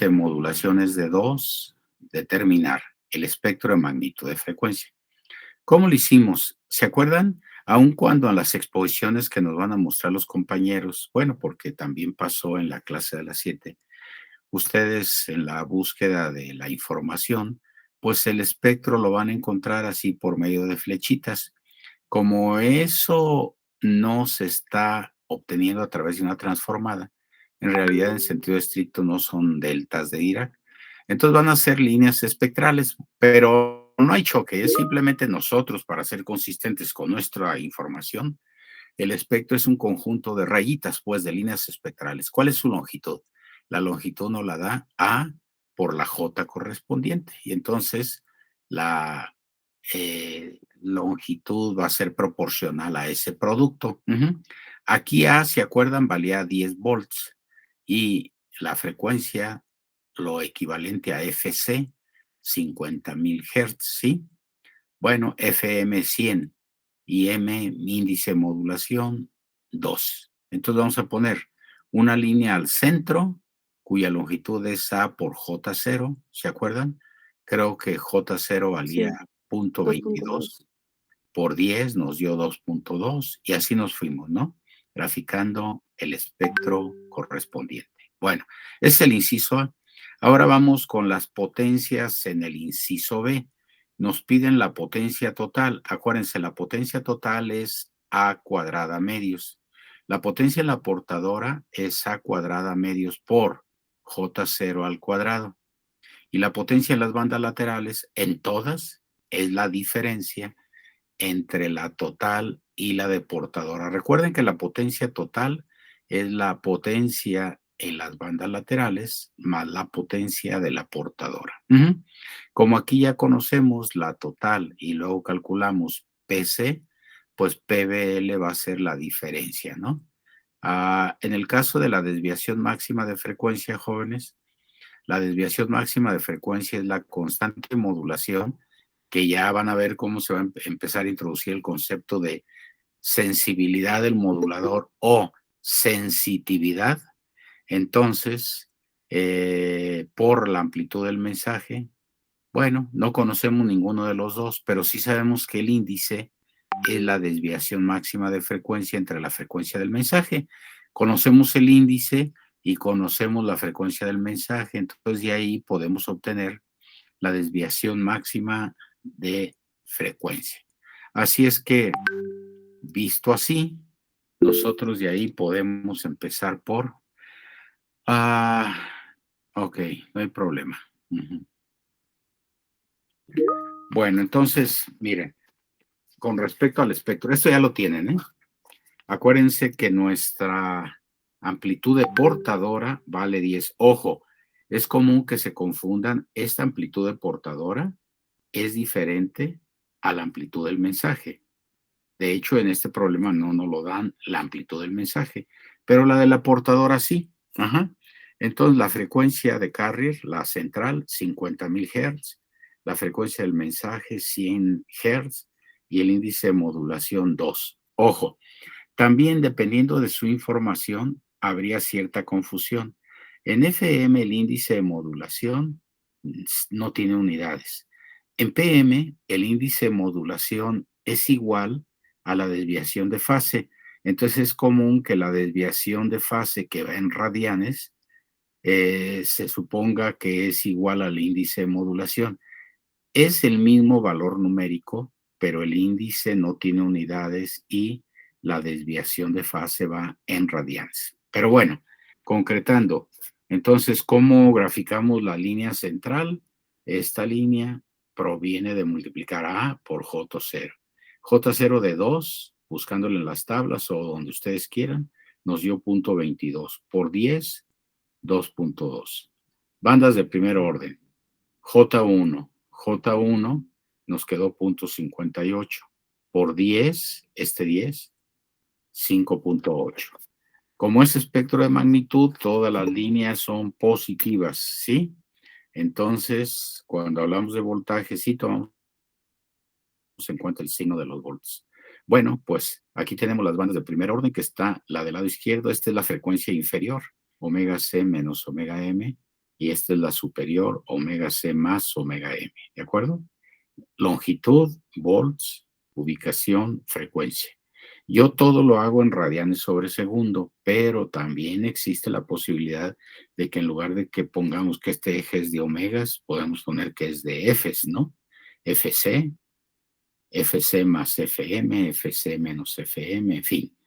de modulación es de 2, determinar el espectro de magnitud de frecuencia. ¿Cómo lo hicimos? ¿Se acuerdan? Aun cuando a las exposiciones que nos van a mostrar los compañeros, bueno, porque también pasó en la clase de las 7, ustedes en la búsqueda de la información, pues el espectro lo van a encontrar así por medio de flechitas. Como eso no se está obteniendo a través de una transformada, en realidad en sentido estricto no son deltas de Dirac, entonces van a ser líneas espectrales, pero no hay choque, es simplemente nosotros para ser consistentes con nuestra información. El espectro es un conjunto de rayitas, pues, de líneas espectrales. ¿Cuál es su longitud? La longitud nos la da A por la J correspondiente. Y entonces la longitud va a ser proporcional a ese producto. Ujú. Aquí A, ¿se acuerdan? Valía 10 volts. Y la frecuencia, lo equivalente a FC, 50,000 Hz, ¿sí? Bueno, FM 100 y M, mi índice de modulación, 2. Entonces vamos a poner una línea al centro cuya longitud es A por J0, ¿se acuerdan? Creo que J0 valía Sí, 0.22 2.2. por 10 nos dio 2.2 y así nos fuimos, ¿no? Graficando el espectro correspondiente. Bueno, es el inciso A. Ahora vamos con las potencias en el inciso B. Nos piden la potencia total. Acuérdense, la potencia total es A cuadrada medios. La potencia en la portadora es A cuadrada medios por J0 al cuadrado. Y la potencia en las bandas laterales, en todas, es la diferencia entre la total y la de portadora. Recuerden que la potencia total es la potencia en las bandas laterales más la potencia de la portadora. Ujú. Como aquí ya conocemos la total y luego calculamos PC, pues PBL va a ser la diferencia, ¿no? En el caso de la desviación máxima de frecuencia, jóvenes, la desviación máxima de frecuencia es la constante de modulación, que ya van a ver cómo se va a empezar a introducir el concepto de sensibilidad del modulador o sensitividad. Entonces, por la amplitud del mensaje, bueno, no conocemos ninguno de los dos, pero sí sabemos que el índice es la desviación máxima de frecuencia entre la frecuencia del mensaje. Conocemos el índice y conocemos la frecuencia del mensaje, entonces de ahí podemos obtener la desviación máxima de frecuencia. Así es que, visto así, nosotros de ahí podemos empezar por... Ah, ok, no hay problema. Ujú. Bueno, entonces, miren, con respecto al espectro, esto ya lo tienen, ¿eh? Acuérdense que nuestra amplitud de portadora vale 10. Ojo, es común que se confundan. Esta amplitud de portadora es diferente a la amplitud del mensaje. De hecho, en este problema no nos lo dan la amplitud del mensaje, pero la de la portadora sí. Ajá. Entonces, la frecuencia de carrier, la central, 50,000 Hz, la frecuencia del mensaje, 100 Hz, y el índice de modulación, 2. Ojo, también dependiendo de su información, habría cierta confusión. En FM el índice de modulación no tiene unidades. En PM el índice de modulación es igual a la desviación de fase. Entonces es común que la desviación de fase que va en radianes se suponga que es igual al índice de modulación. Es el mismo valor numérico, pero el índice no tiene unidades y la desviación de fase va en radianes. Pero bueno, concretando, entonces, ¿cómo graficamos la línea central? Esta línea proviene de multiplicar A por J0. J0 de 2, buscándole en las tablas o donde ustedes quieran, nos dio 0.22. Por 10, 2.2. Bandas de primer orden. J1. J1 nos quedó 0.58. Por 10, este 10, 5.8. Como es espectro de magnitud, todas las líneas son positivas, ¿sí? Entonces, cuando hablamos de voltaje, sí tomamos en cuenta el signo de los volts. Bueno, pues aquí tenemos las bandas de primer orden, que está la del lado izquierdo. Esta es la frecuencia inferior, omega C menos omega M. y esta es la superior, omega C más omega M, ¿de acuerdo? Longitud, volts, ubicación, frecuencia. Yo todo lo hago en radianes sobre segundo, pero también existe la posibilidad de que en lugar de que pongamos que este eje es de omegas, podemos poner que es de Fs, ¿no? FC, FC más FM, FC menos FM, en fin.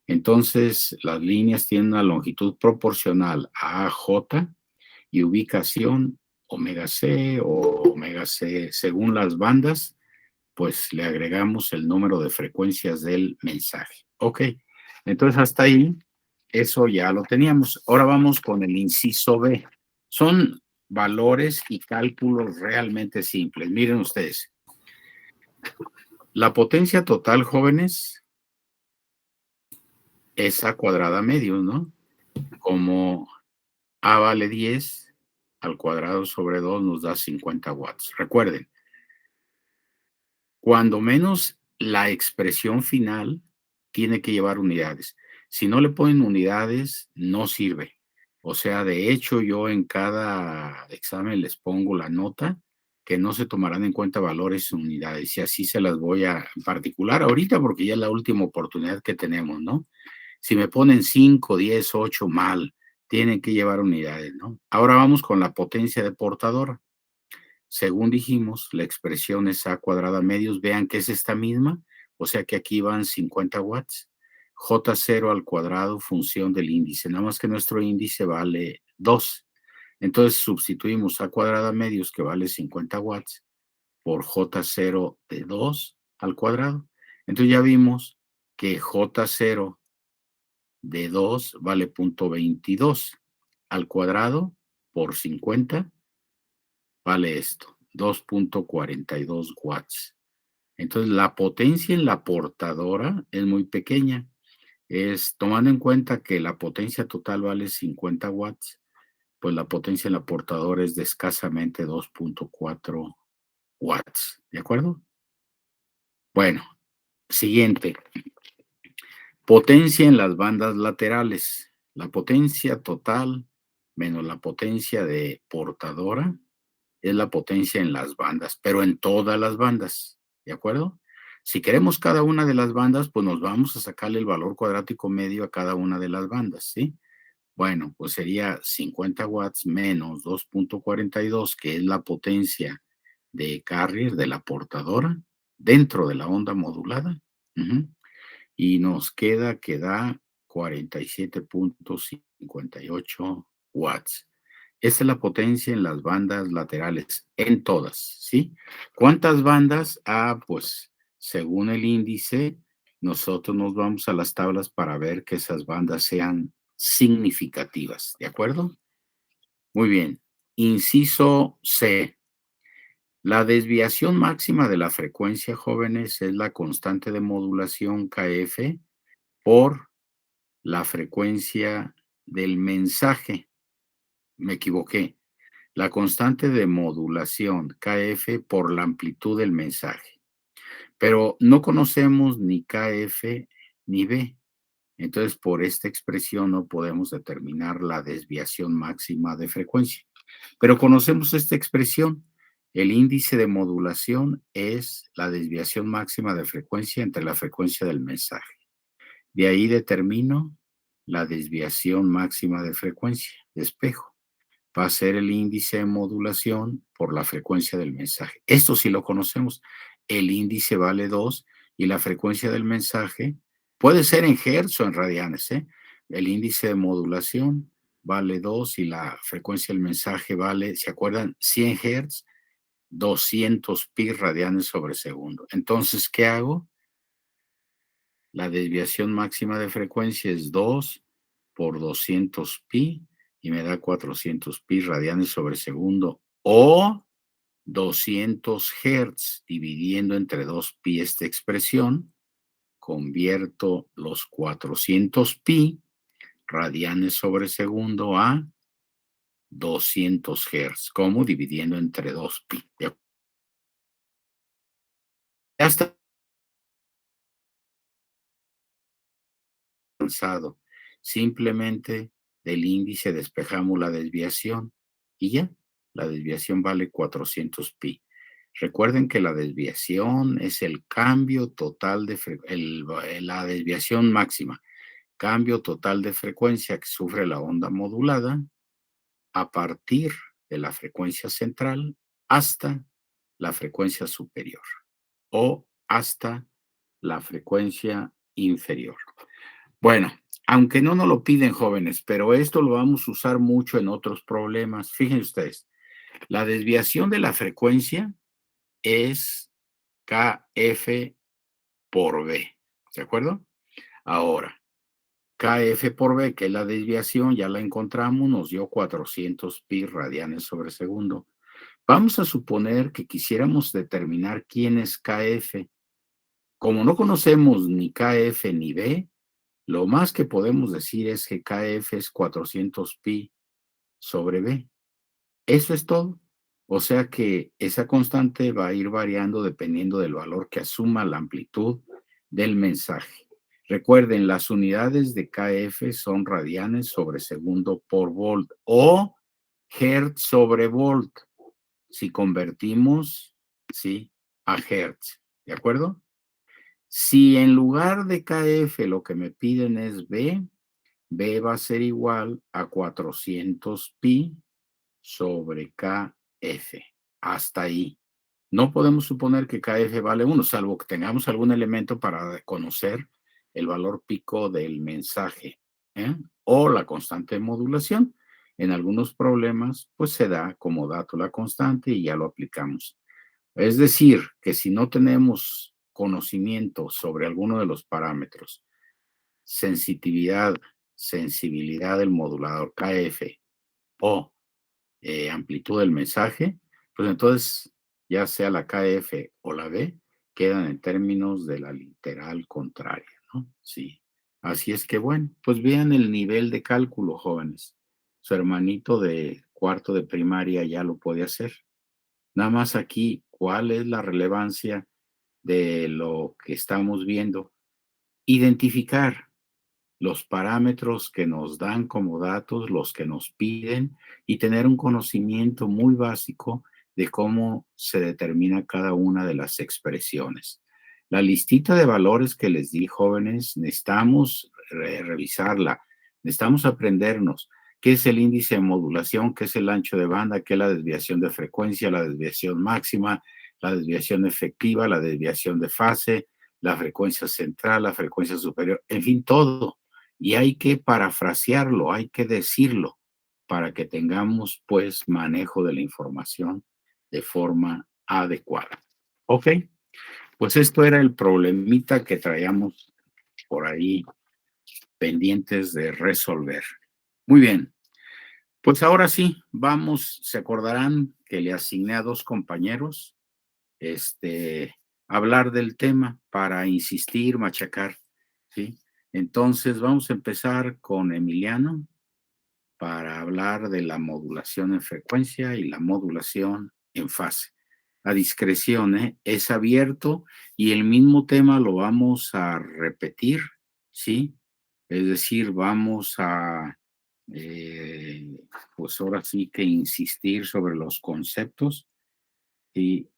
Entonces, las líneas tienen una longitud proporcional a J y ubicación omega C o omega C según las bandas, pues le agregamos el número de frecuencias del mensaje. Ok, entonces hasta ahí, eso ya lo teníamos. Ahora vamos con el inciso B. Son valores y cálculos realmente simples. Miren ustedes, la potencia total, jóvenes, es A cuadrada medio, ¿no? Como A vale 10, al cuadrado sobre 2 nos da 50 watts. Recuerden, cuando menos la expresión final tiene que llevar unidades. Si no le ponen unidades, no sirve. O sea, de hecho, yo en cada examen les pongo la nota que no se tomarán en cuenta valores en unidades. Y así se las voy a en particular ahorita porque ya es la última oportunidad que tenemos, ¿no? Si me ponen 5, 10, 8, mal, tienen que llevar unidades, ¿no? Ahora vamos con la potencia de portadora. Según dijimos, la expresión es A cuadrada medios. Vean que es esta misma, o sea que aquí van 50 watts. J0 al cuadrado, función del índice. Nada más que nuestro índice vale 2. Entonces sustituimos A cuadrada medios, que vale 50 watts, por J0 de 2 al cuadrado. Entonces ya vimos que J0 de 2 vale 0.22 al cuadrado por 50 vale esto, 2.42 watts. Entonces, la potencia en la portadora es muy pequeña. Es tomando en cuenta que la potencia total vale 50 watts, pues la potencia en la portadora es de escasamente 2.4 watts. ¿De acuerdo? Bueno, siguiente. Potencia en las bandas laterales. La potencia total menos la potencia de portadora es la potencia en las bandas, pero en todas las bandas, ¿de acuerdo? Si queremos cada una de las bandas, pues nos vamos a sacarle el valor cuadrático medio a cada una de las bandas, ¿sí? Bueno, pues sería 50 watts menos 2.42, que es la potencia de carrier de la portadora dentro de la onda modulada. Ujú. Y nos queda que da 47.58 watts. Esa es la potencia en las bandas laterales, en todas, ¿sí? ¿Cuántas bandas? Ah, pues según el índice, nosotros nos vamos a las tablas para ver que esas bandas sean significativas, ¿de acuerdo? Muy bien. Inciso C. La desviación máxima de la frecuencia, jóvenes, es la constante de modulación KF por la frecuencia del mensaje. Me equivoqué. La constante de modulación KF por la amplitud del mensaje. Pero no conocemos ni KF ni B. Entonces, por esta expresión no podemos determinar la desviación máxima de frecuencia. Pero conocemos esta expresión. El índice de modulación es la desviación máxima de frecuencia entre la frecuencia del mensaje. De ahí determino la desviación máxima de frecuencia de espejo. Va a ser el índice de modulación por la frecuencia del mensaje. Esto sí lo conocemos. El índice vale 2 y la frecuencia del mensaje puede ser en hertz o en radianes, ¿eh? El índice de modulación vale 2 y la frecuencia del mensaje vale, ¿se acuerdan? 100 hertz, 200 pi radianes sobre segundo. Entonces, ¿qué hago? La desviación máxima de frecuencia es 2 por 200 pi y me da 400 pi radianes sobre segundo o 200 hertz dividiendo entre 2 pi esta expresión, convierto los 400 pi radianes sobre segundo a 200 hertz, como dividiendo entre 2 pi. Ya está avanzado. Simplemente del índice despejamos la desviación y ya, la desviación vale 400 pi. Recuerden que la desviación es el cambio total de la desviación máxima, cambio total de frecuencia que sufre la onda modulada a partir de la frecuencia central hasta la frecuencia superior o hasta la frecuencia inferior. Bueno, aunque no nos lo piden jóvenes, pero esto lo vamos a usar mucho en otros problemas. Fíjense ustedes, la desviación de la frecuencia es KF por B, ¿de acuerdo? Ahora, KF por B, que es la desviación, ya la encontramos, nos dio 400 pi radianes sobre segundo. Vamos a suponer que quisiéramos determinar quién es KF. Como no conocemos ni KF ni B, lo más que podemos decir es que KF es 400 pi sobre B. Eso es todo. O sea que esa constante va a ir variando dependiendo del valor que asuma la amplitud del mensaje. Recuerden, las unidades de KF son radianes sobre segundo por volt o hertz sobre volt, si convertimos, ¿sí?, a hertz. ¿De acuerdo? Si en lugar de KF lo que me piden es B, B va a ser igual a 400 pi sobre KF. Hasta ahí. No podemos suponer que KF vale 1, salvo que tengamos algún elemento para conocer el valor pico del mensaje, ¿eh? O la constante de modulación. En algunos problemas, pues se da como dato la constante y ya lo aplicamos. Es decir, que si no tenemos conocimiento sobre alguno de los parámetros, sensitividad, sensibilidad del modulador KF o amplitud del mensaje, pues entonces ya sea la KF o la B quedan en términos de la literal contraria, ¿no? Sí. Así es que bueno, pues vean el nivel de cálculo, jóvenes. Su hermanito de cuarto de primaria ya lo puede hacer. Nada más aquí, ¿cuál es la relevancia de lo que estamos viendo? Identificar los parámetros que nos dan como datos, los que nos piden, y tener un conocimiento muy básico de cómo se determina cada una de las expresiones. La listita de valores que les di, jóvenes, necesitamos revisarla, necesitamos aprendernos qué es el índice de modulación, qué es el ancho de banda, qué es la desviación de frecuencia, la desviación máxima, la desviación efectiva, la desviación de fase, la frecuencia central, la frecuencia superior, en fin, todo. Y hay que parafrasearlo, hay que decirlo para que tengamos pues manejo de la información de forma adecuada. Ok, pues esto era el problemita que traíamos por ahí pendientes de resolver. Muy bien, pues ahora sí, vamos, se acordarán que le asigné a dos compañeros hablar del tema para insistir, machacar, ¿sí? Entonces vamos a empezar con Emiliano para hablar de la modulación en frecuencia y la modulación en fase. A discreción, ¿eh? Es abierto y el mismo tema lo vamos a repetir, ¿sí? Es decir, vamos a, pues ahora sí que insistir sobre los conceptos y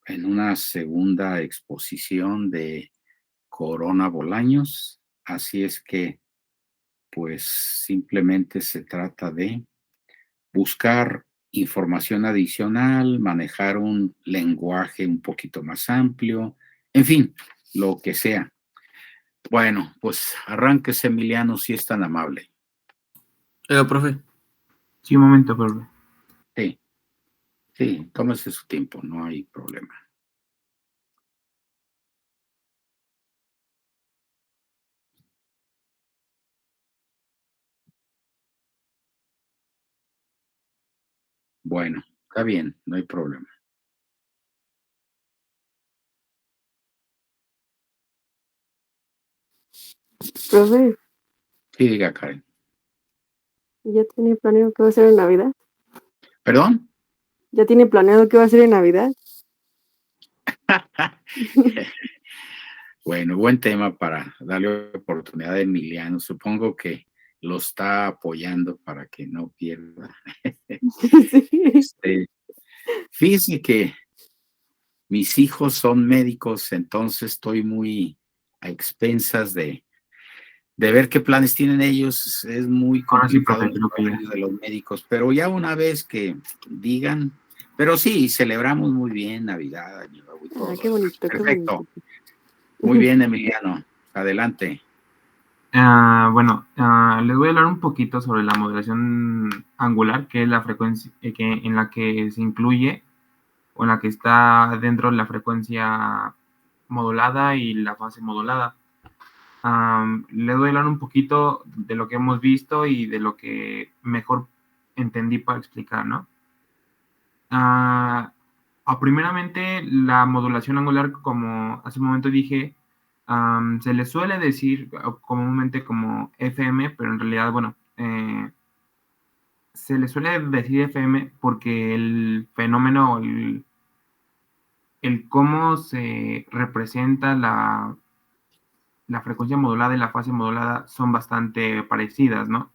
en una segunda exposición de Corona Bolaños. Así es que, pues simplemente se trata de buscar información adicional, manejar un lenguaje un poquito más amplio, en fin, lo que sea. Bueno, pues arránquese, Emiliano, si es tan amable. Profe. Sí, un momento, profe. Sí, sí, tómese su tiempo, no hay problema. Bueno, está bien, no hay problema. Profe, Sí, diga, Karen. ¿ya tiene planeado qué va a hacer en Navidad? ¿Perdón? ¿Ya tiene planeado qué va a hacer en Navidad? Bueno, buen tema para darle oportunidad a Emiliano. Supongo que lo está apoyando para que no pierda. Sí. Fíjese que mis hijos son médicos, entonces estoy muy a expensas de ver qué planes tienen ellos. Es muy Ahora sí, complicado profe, los creo que ya. horarios de los médicos, pero ya una vez que digan, pero sí, celebramos muy bien Navidad, Año Nuevo y todo. Ah, qué bonito, qué Perfecto. bonito. Muy bien, Emiliano. Adelante. Bueno, les voy a hablar un poquito sobre la modulación angular, que es la frecuencia en la que se incluye o en la que está dentro de la frecuencia modulada y la fase modulada. Les voy a hablar un poquito de lo que hemos visto y de lo que mejor entendí para explicar, ¿no? Primeramente, la modulación angular, como hace un momento dije, se le suele decir comúnmente como FM, pero en realidad, bueno, se le suele decir FM porque el fenómeno, el cómo se representa la frecuencia modulada y la fase modulada son bastante parecidas, ¿no?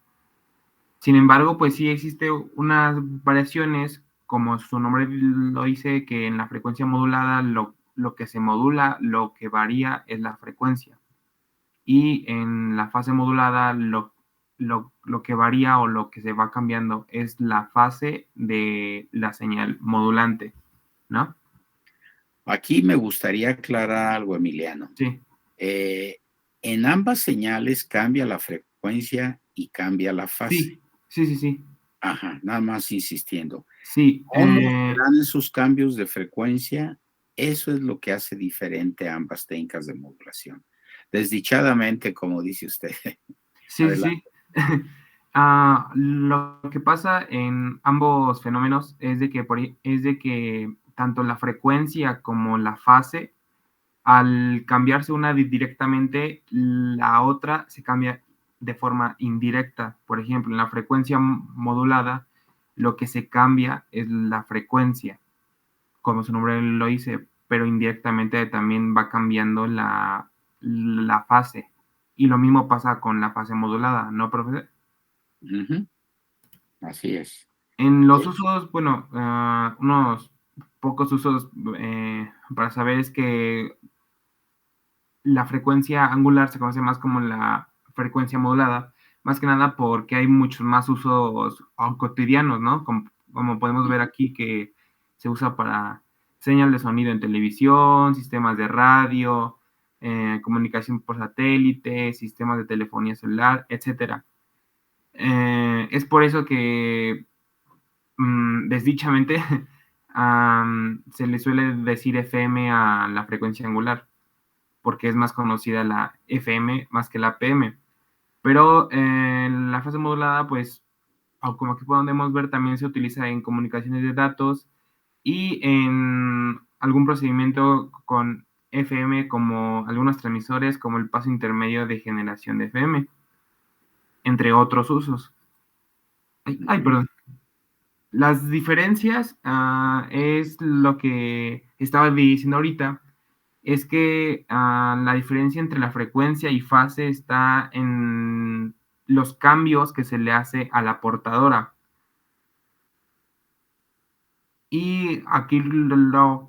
Sin embargo, pues sí existe unas variaciones, como su nombre lo dice, que en la frecuencia modulada lo que se modula, lo que varía es la frecuencia. Y en la fase modulada lo que varía o lo que se va cambiando es la fase de la señal modulante, ¿no? Aquí me gustaría aclarar algo, Emiliano. Sí. En ambas señales cambia la frecuencia y cambia la fase. Sí. Ajá, nada más insistiendo. Sí. ¿Cómo serán esos cambios de frecuencia? Eso es lo que hace diferente a ambas técnicas de modulación. Desdichadamente, como dice usted. Adelante. Sí. Lo que pasa en ambos fenómenos es de que tanto la frecuencia como la fase, al cambiarse una directamente, la otra se cambia de forma indirecta. Por ejemplo, en la frecuencia modulada, lo que se cambia es la frecuencia, como su nombre lo dice, pero indirectamente también va cambiando la fase. Y lo mismo pasa con la fase modulada, ¿no, profesor? Ujú, así es. En los usos, bueno, unos pocos usos para saber es que la frecuencia angular se conoce más como la frecuencia modulada, más que nada porque hay muchos más usos cotidianos, ¿no? Como podemos ver aquí que se usa para señal de sonido en televisión, sistemas de radio, comunicación por satélite, sistemas de telefonía celular, etcétera. Es por eso que desdichamente se le suele decir FM a la frecuencia angular, porque es más conocida la FM más que la PM. Pero en la fase modulada, pues, como aquí podemos ver, también se utiliza en comunicaciones de datos y en algún procedimiento con FM, como algunos transmisores, como el paso intermedio de generación de FM, entre otros usos. Perdón. Las diferencias es lo que estaba diciendo ahorita, es que la diferencia entre la frecuencia y fase está en los cambios que se le hace a la portadora. Y aquí lo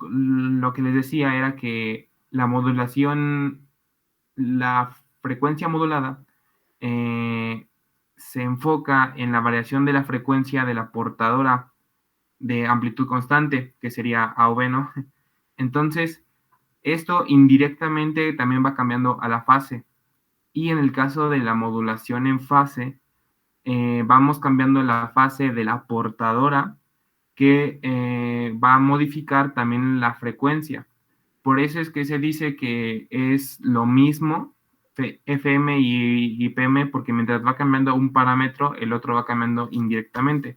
que les decía era que la modulación, la frecuencia modulada, se enfoca en la variación de la frecuencia de la portadora de amplitud constante, que sería A o B, ¿no? Entonces, esto indirectamente también va cambiando a la fase. Y en el caso de la modulación en fase, vamos cambiando la fase de la portadora que va a modificar también la frecuencia. Por eso es que se dice que es lo mismo FM y PM, porque mientras va cambiando un parámetro, el otro va cambiando indirectamente.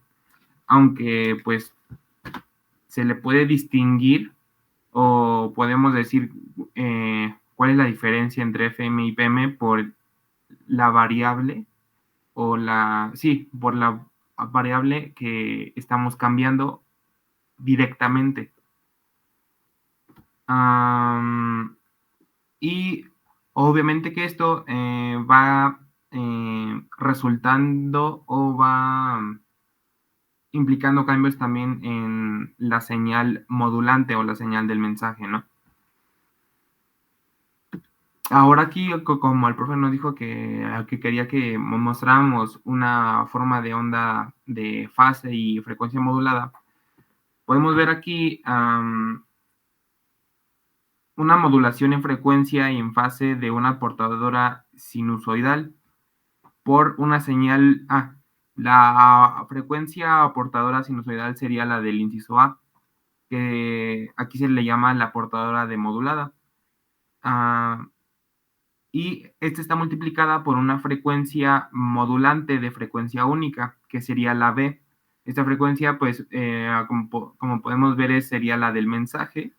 Aunque pues se le puede distinguir o podemos decir cuál es la diferencia entre FM y PM por la variable por la variable que estamos cambiando directamente. Y obviamente que esto va resultando o va implicando cambios también en la señal modulante o la señal del mensaje, ¿no? Ahora aquí, como el profe nos dijo que quería que mostráramos una forma de onda de fase y frecuencia modulada, podemos ver aquí una modulación en frecuencia y en fase de una portadora sinusoidal por una señal. La frecuencia aportadora sinusoidal sería la del inciso A, que aquí se le llama la portadora demodulada. Y esta está multiplicada por una frecuencia modulante de frecuencia única, que sería la B. Esta frecuencia, pues, como podemos ver, sería la del mensaje,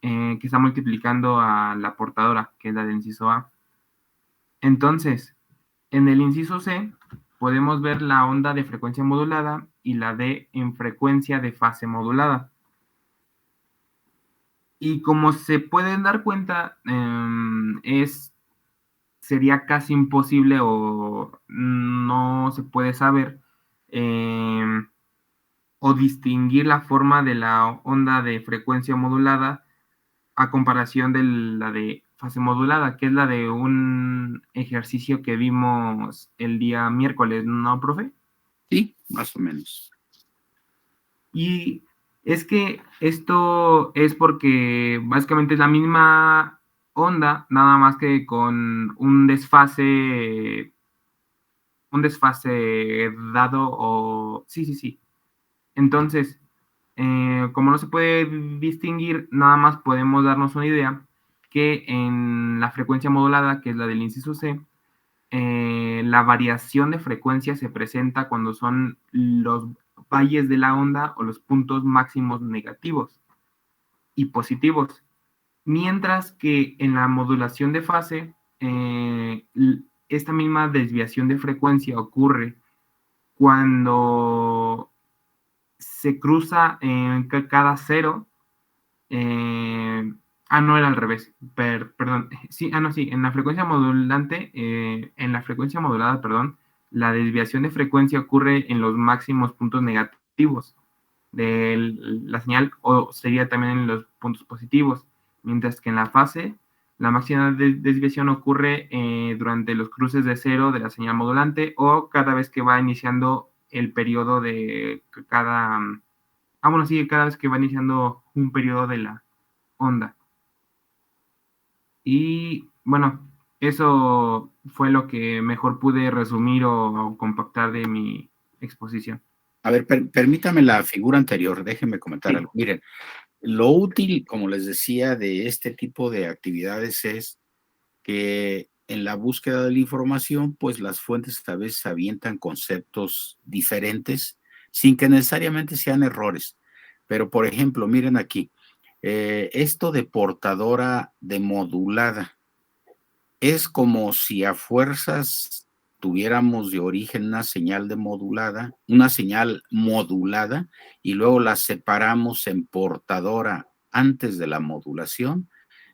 que está multiplicando a la portadora, que es la del inciso A. Entonces, en el inciso C, podemos ver la onda de frecuencia modulada y la D en frecuencia de fase modulada. Y como se pueden dar cuenta, sería casi imposible o no se puede saber o distinguir la forma de la onda de frecuencia modulada a comparación de la de fase modulada, que es la de un ejercicio que vimos el día miércoles, ¿no, profe? Sí, más o menos. Y es que esto es porque básicamente es la misma onda, nada más que con un desfase dado o... Sí. Entonces, como no se puede distinguir, nada más podemos darnos una idea que en la frecuencia modulada, que es la del inciso C, la variación de frecuencia se presenta cuando son los valles de la onda o los puntos máximos negativos y positivos. Mientras que en la modulación de fase, esta misma desviación de frecuencia ocurre cuando se cruza en cada cero. No era al revés, perdón. Sí, sí, en la frecuencia modulante, en la frecuencia modulada, perdón, la desviación de frecuencia ocurre en los máximos puntos negativos de la señal, o sería también en los puntos positivos, mientras que en la fase, la máxima desviación ocurre durante los cruces de cero de la señal modulante o cada vez que va iniciando el periodo de cada... bueno, sí, cada vez que va iniciando un periodo de la onda. Y bueno, eso fue lo que mejor pude resumir o compactar de mi exposición. A ver, permítame la figura anterior, déjenme comentar algo. Miren, lo útil, como les decía, de este tipo de actividades es que en la búsqueda de la información, pues las fuentes a veces avientan conceptos diferentes sin que necesariamente sean errores. Pero, por ejemplo, miren aquí, esto de portadora demodulada es como si a fuerzas tuviéramos de origen una señal una señal modulada, y luego la separamos en portadora antes de la modulación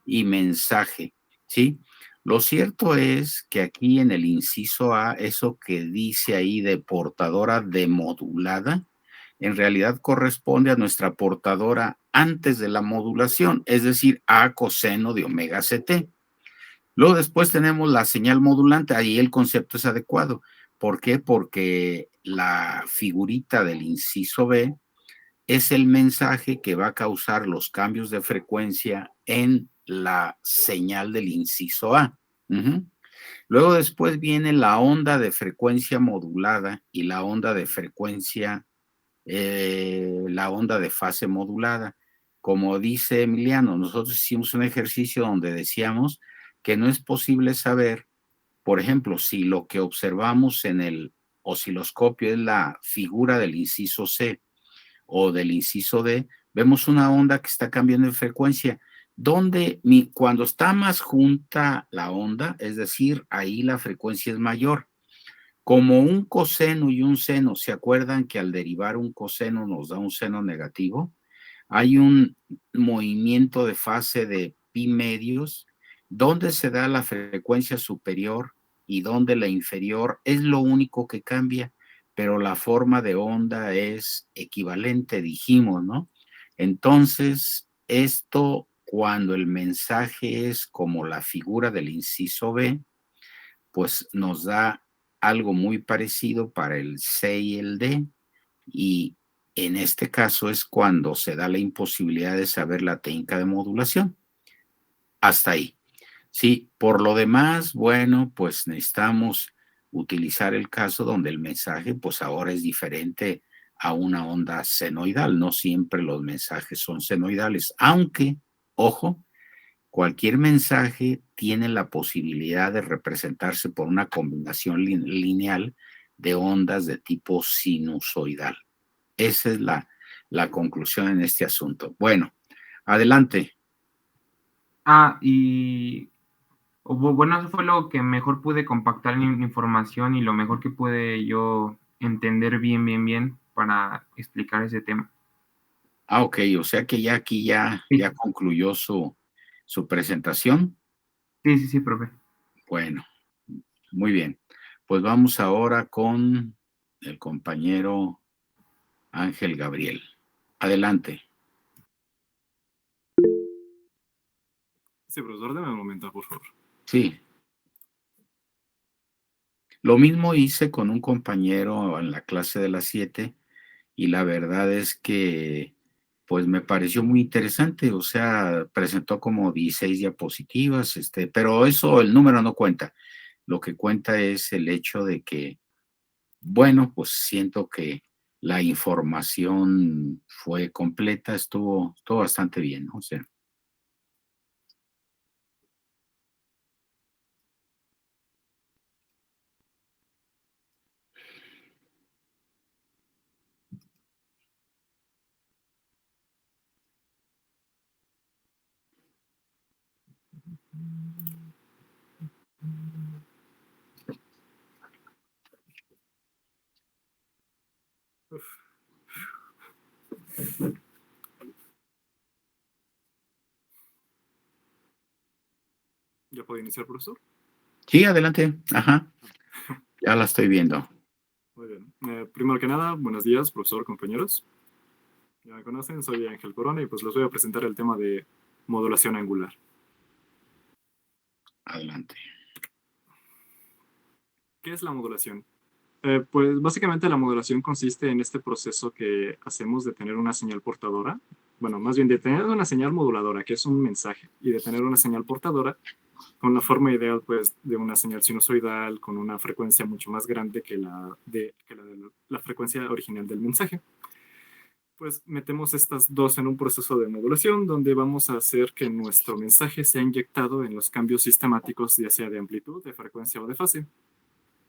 y mensaje, ¿sí? Lo cierto es que aquí en el inciso A, eso que dice ahí de portadora demodulada, en realidad corresponde a nuestra portadora antes de la modulación, es decir, A coseno de omega CT. Luego después tenemos la señal modulante, ahí el concepto es adecuado. ¿Por qué? Porque la figurita del inciso B es el mensaje que va a causar los cambios de frecuencia en la señal del inciso A. Luego después viene la onda de frecuencia modulada y la onda de frecuencia, la onda de fase modulada. Como dice Emiliano, nosotros hicimos un ejercicio donde decíamos que no es posible saber, por ejemplo, si lo que observamos en el osciloscopio es la figura del inciso C o del inciso D, vemos una onda que está cambiando de frecuencia, donde cuando está más junta la onda, es decir, ahí la frecuencia es mayor. Como un coseno y un seno, ¿se acuerdan que al derivar un coseno nos da un seno negativo? Hay un movimiento de fase de pi medios, donde se da la frecuencia superior y donde la inferior es lo único que cambia, pero la forma de onda es equivalente, dijimos, ¿no? Entonces, esto cuando el mensaje es como la figura del inciso B, pues nos da algo muy parecido para el C y el D, y en este caso es cuando se da la imposibilidad de saber la técnica de modulación. Hasta ahí. Sí, por lo demás, bueno, pues necesitamos utilizar el caso donde el mensaje, pues ahora es diferente a una onda senoidal. No siempre los mensajes son senoidales, aunque, ojo, cualquier mensaje tiene la posibilidad de representarse por una combinación lineal de ondas de tipo sinusoidal. Esa es la conclusión en este asunto. Bueno, adelante. Y bueno, eso fue lo que mejor pude compactar en información y lo mejor que pude yo entender bien para explicar ese tema. Ok, o sea que ya aquí ya Sí, concluyó su presentación. sí, profe. Bueno, muy bien. Pues vamos ahora con el compañero Ángel Gabriel. Adelante. Sí, profesor, deme un momento, por favor. Sí. Lo mismo hice con un compañero en la clase de las 7 y la verdad es que pues me pareció muy interesante, o sea, presentó como 16 diapositivas, pero eso, el número no cuenta. Lo que cuenta es el hecho de que, bueno, pues siento que la información fue completa, estuvo bastante bien, ¿no? O sea, ¿Ya puedo iniciar, profesor? sí, adelante. Ajá, ya la estoy viendo. Muy bien. Primero que nada, buenos días, profesor, compañeros. Ya me conocen, soy Ángel Corona y pues les voy a presentar el tema de modulación angular. Adelante. ¿Qué es la modulación? Pues básicamente la modulación consiste en este proceso que hacemos de tener una señal portadora, bueno, más bien de tener una señal moduladora, que es un mensaje, y de tener una señal portadora con la forma ideal, pues, de una señal sinusoidal con una frecuencia mucho más grande que la frecuencia original del mensaje. Pues metemos estas dos en un proceso de modulación donde vamos a hacer que nuestro mensaje sea inyectado en los cambios sistemáticos, ya sea de amplitud, de frecuencia o de fase.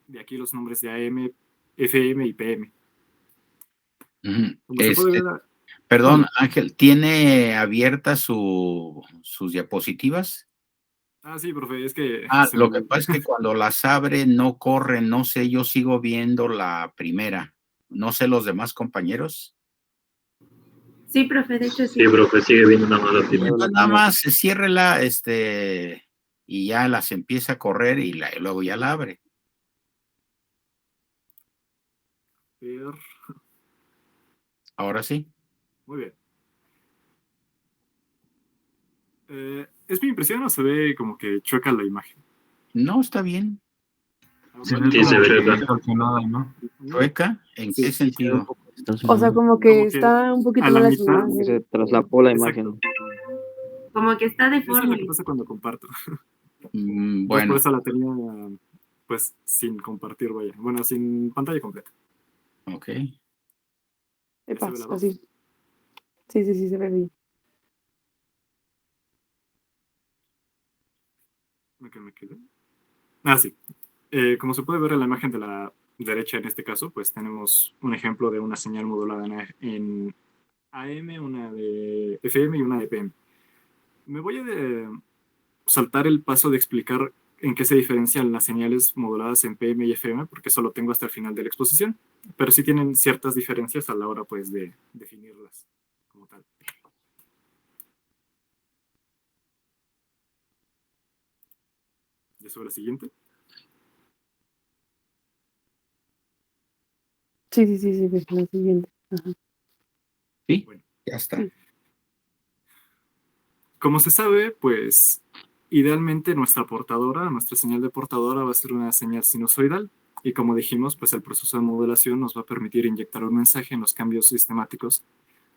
De aquí los nombres de AM, FM y PM. Ujú. Como se puede ver, Perdón, Ángel, ¿tiene abiertas sus diapositivas? sí, profe, es que Lo que pasa es que cuando las abre no corre, no sé, yo sigo viendo la primera. No sé los demás compañeros. Sí, profe, de hecho sí. Sí, profe, sigue viendo nada más la primera. Entonces, nada más ciérrela, y ya las empieza a correr y luego ya la abre. ver, Ahora sí. muy bien. ¿Es mi impresión o se ve como que chueca la imagen? No, está bien. Se ve Sí, como se ve que chueca. distorsionada, ¿no? ¿Chueca? ¿En Sí, qué sí, sentido? O sea, como que Como que está un poquito a la mal la mitad señal. Se traslapó la Exacto. imagen. Como que está Eso es lo deforme. que pasa cuando comparto. Entonces por Bueno, eso la tenía pues sin compartir, vaya. Bueno, sin pantalla completa. ok. ¿Ya se Epa, ve la 2? así. Sí, sí, sí, se ve bien. Me quedé. Sí. Como se puede ver en la imagen de la derecha en este caso, pues tenemos un ejemplo de una señal modulada en AM, una de FM y una de PM. Me voy a saltar el paso de explicar en qué se diferencian las señales moduladas en PM y FM, porque eso lo tengo hasta el final de la exposición, pero sí tienen ciertas diferencias a la hora pues de definirlas como tal. ¿Ya sobre la siguiente? Sí, la siguiente. Ajá. Sí, Bueno. ya está. Sí. Como se sabe, pues idealmente nuestra señal de portadora va a ser una señal sinusoidal. Y como dijimos, pues el proceso de modulación nos va a permitir inyectar un mensaje en los cambios sistemáticos,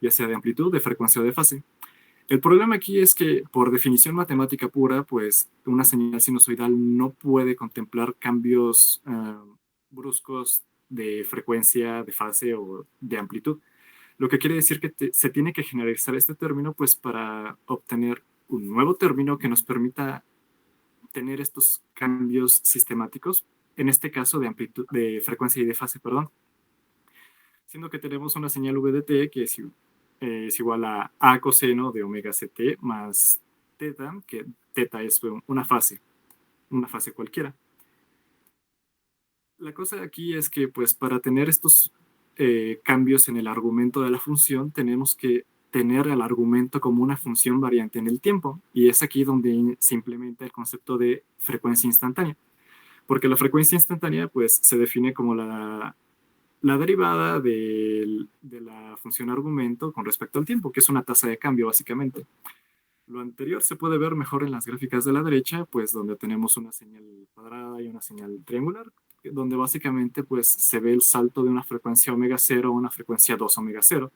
ya sea de amplitud, de frecuencia o de fase. El problema aquí es que, por definición matemática pura, pues una señal sinusoidal no puede contemplar cambios bruscos de frecuencia, de fase o de amplitud. Lo que quiere decir que se tiene que generalizar este término, pues para obtener un nuevo término que nos permita tener estos cambios sistemáticos, en este caso de amplitud, de frecuencia y de fase, perdón. Siendo que tenemos una señal V de t que es igual a coseno de omega ct más teta, que teta es una fase cualquiera. La cosa aquí es que, pues, para tener estos cambios en el argumento de la función, tenemos que tener el argumento como una función variante en el tiempo, y es aquí donde se implementa el concepto de frecuencia instantánea, porque la frecuencia instantánea, pues, se define como la derivada de la función argumento con respecto al tiempo, que es una tasa de cambio, básicamente. Lo anterior se puede ver mejor en las gráficas de la derecha, pues donde tenemos una señal cuadrada y una señal triangular, donde básicamente pues se ve el salto de una frecuencia omega 0 a una frecuencia 2 omega 0.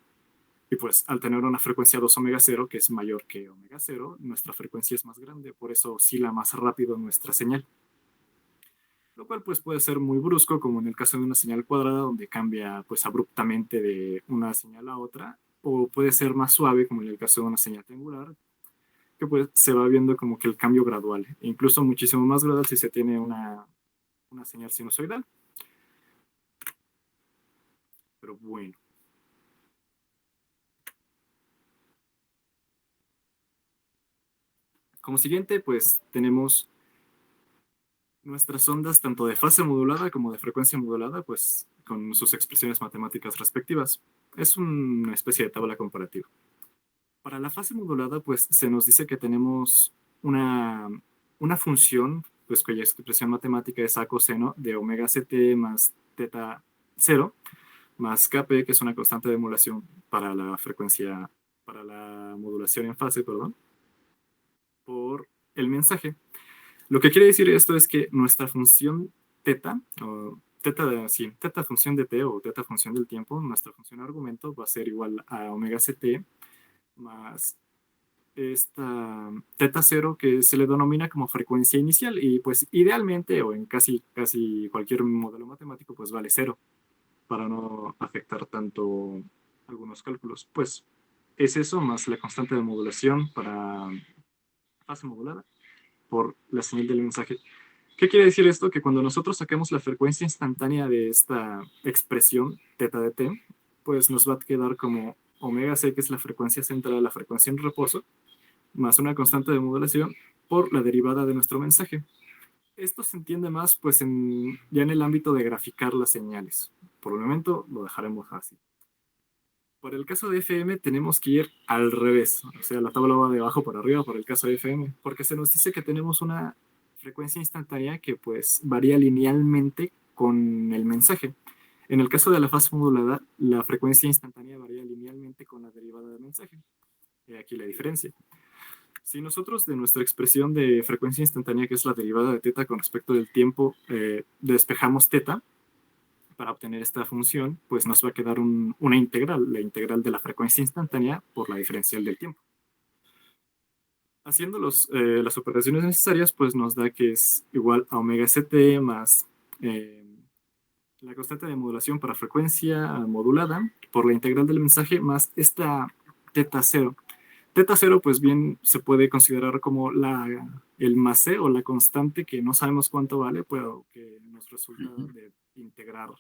Y pues al tener una frecuencia 2 omega 0 que es mayor que omega 0, nuestra frecuencia es más grande, por eso oscila más rápido nuestra señal. Lo cual pues puede ser muy brusco, como en el caso de una señal cuadrada, donde cambia pues abruptamente de una señal a otra, o puede ser más suave, como en el caso de una señal triangular, que pues se va viendo como que el cambio gradual, e incluso muchísimo más gradual si se tiene una señal sinusoidal. Pero bueno. Como siguiente, pues tenemos nuestras ondas tanto de fase modulada como de frecuencia modulada, pues con sus expresiones matemáticas respectivas. Es una especie de tabla comparativa. Para la fase modulada, pues se nos dice que tenemos una función, pues cuya expresión matemática es a coseno de omega ct más teta 0, más kp, que es una constante de modulación para la frecuencia, para la modulación en fase, perdón, por el mensaje. Lo que quiere decir esto es que nuestra función teta, o teta función de t o teta función del tiempo, nuestra función argumento va a ser igual a omega ct más esta teta 0 que se le denomina como frecuencia inicial, y pues idealmente o en casi cualquier modelo matemático pues vale 0 para no afectar tanto algunos cálculos. Pues es eso más la constante de modulación para fase modulada por la señal del mensaje. ¿Qué quiere decir esto? Que cuando nosotros saquemos la frecuencia instantánea de esta expresión teta de t, pues nos va a quedar como omega c, que es la frecuencia central, la frecuencia en reposo, más una constante de modulación por la derivada de nuestro mensaje. Esto se entiende más pues ya en el ámbito de graficar las señales. Por el momento lo dejaremos así. Para el caso de FM tenemos que ir al revés, o sea, la tabla va de abajo para arriba para el caso de FM, porque se nos dice que tenemos una frecuencia instantánea que pues varía linealmente con el mensaje. En el caso de la fase modulada, la frecuencia instantánea varía linealmente con la derivada del mensaje. Y aquí la diferencia. Si nosotros de nuestra expresión de frecuencia instantánea, que es la derivada de teta con respecto del tiempo, despejamos teta para obtener esta función, pues nos va a quedar una integral, la integral de la frecuencia instantánea por la diferencial del tiempo. Haciendo las operaciones necesarias, pues nos da que es igual a omega ct más la constante de modulación para frecuencia modulada por la integral del mensaje más esta teta 0. Teta 0, pues bien, se puede considerar como el más c o la constante que no sabemos cuánto vale, pero que nos resulta de integrar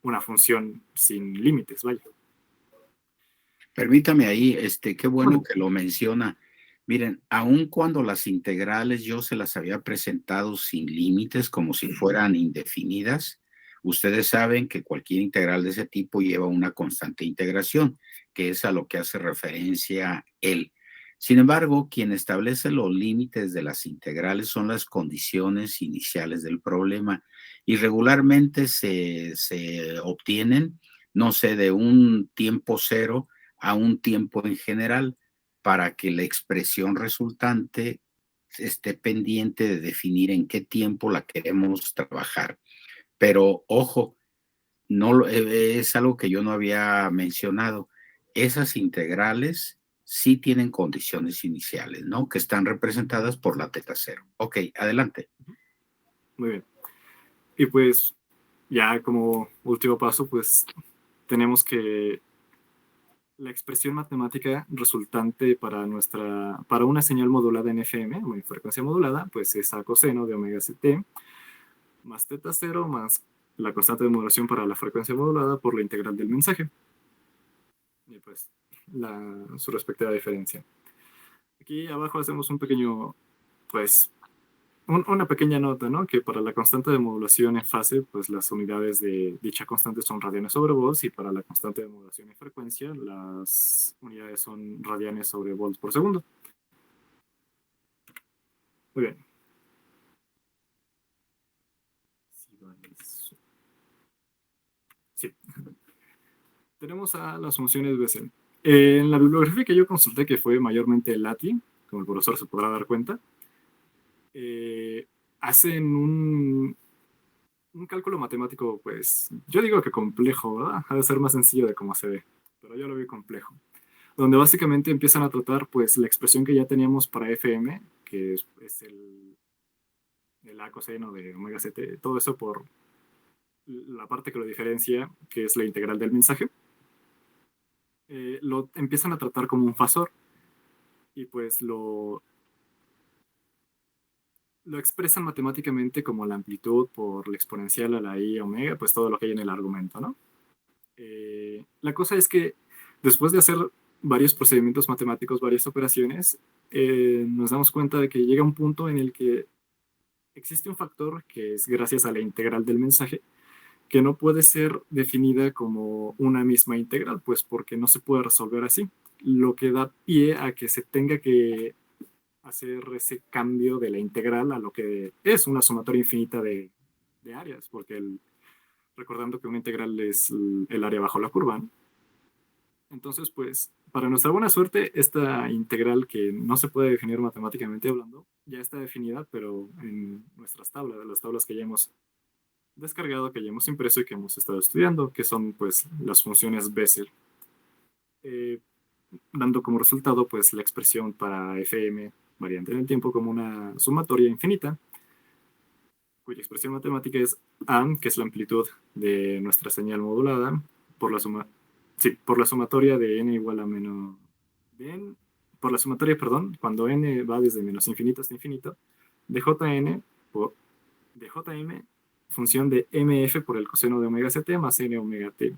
una función sin límites, vaya. Permítame ahí, qué bueno que lo menciona. Miren, aun cuando las integrales yo se las había presentado sin límites, como si fueran indefinidas, ustedes saben que cualquier integral de ese tipo lleva una constante de integración, que es a lo que hace referencia él. Sin embargo, quien establece los límites de las integrales son las condiciones iniciales del problema y regularmente se obtienen no sé, de un tiempo cero a un tiempo en general, para que la expresión resultante esté pendiente de definir en qué tiempo la queremos trabajar. Pero ojo, no es algo que yo no había mencionado. Esas integrales sí tienen condiciones iniciales, ¿no? Que están representadas por la teta cero. Ok, adelante. Muy bien. Y pues ya como último paso, pues tenemos que la expresión matemática resultante para una señal modulada en FM, o en frecuencia modulada, pues es a coseno de omega ct más teta cero más la constante de modulación para la frecuencia modulada por la integral del mensaje. Y pues su respectiva diferencia. Aquí abajo hacemos un pequeño, pues, una pequeña nota, ¿no? Que para la constante de modulación en fase, pues las unidades de dicha constante son radianes sobre volts, y para la constante de modulación en frecuencia, las unidades son radianes sobre volts por segundo. Muy bien. Sí. Tenemos a las funciones Bessel. En la bibliografía que yo consulté, que fue mayormente LATI, como el profesor se podrá dar cuenta, hacen un cálculo matemático, pues, yo digo que complejo, ¿verdad? Ha de ser más sencillo de cómo se ve, pero yo lo vi complejo. Donde básicamente empiezan a tratar, pues, la expresión que ya teníamos para FM, que es el A coseno de omega ct, todo eso por la parte que lo diferencia, que es la integral del mensaje, lo empiezan a tratar como un fasor, y pues lo expresan matemáticamente como la amplitud por la exponencial a la i omega, pues todo lo que hay en el argumento, ¿no? La cosa es que después de hacer varios procedimientos matemáticos, varias operaciones, nos damos cuenta de que llega un punto en el que existe un factor que es gracias a la integral del mensaje, que no puede ser definida como una misma integral, pues porque no se puede resolver así, lo que da pie a que se tenga que hacer ese cambio de la integral a lo que es una sumatoria infinita de áreas, porque recordando que una integral es el área bajo la curva, ¿no? Entonces, pues, para nuestra buena suerte, esta integral que no se puede definir matemáticamente hablando, ya está definida, pero en nuestras tablas, las tablas que ya hemos descargado, que ya hemos impreso y que hemos estado estudiando, que son, pues, las funciones Bessel, eh, dando como resultado, pues, la expresión para FM variante en el tiempo como una sumatoria infinita, cuya expresión matemática es A, que es la amplitud de nuestra señal modulada, por la por la sumatoria de n igual a menos de n, por la sumatoria, perdón, cuando n va desde menos infinito hasta infinito, de jn de jm, función de mf por el coseno de omega ct más n omega t.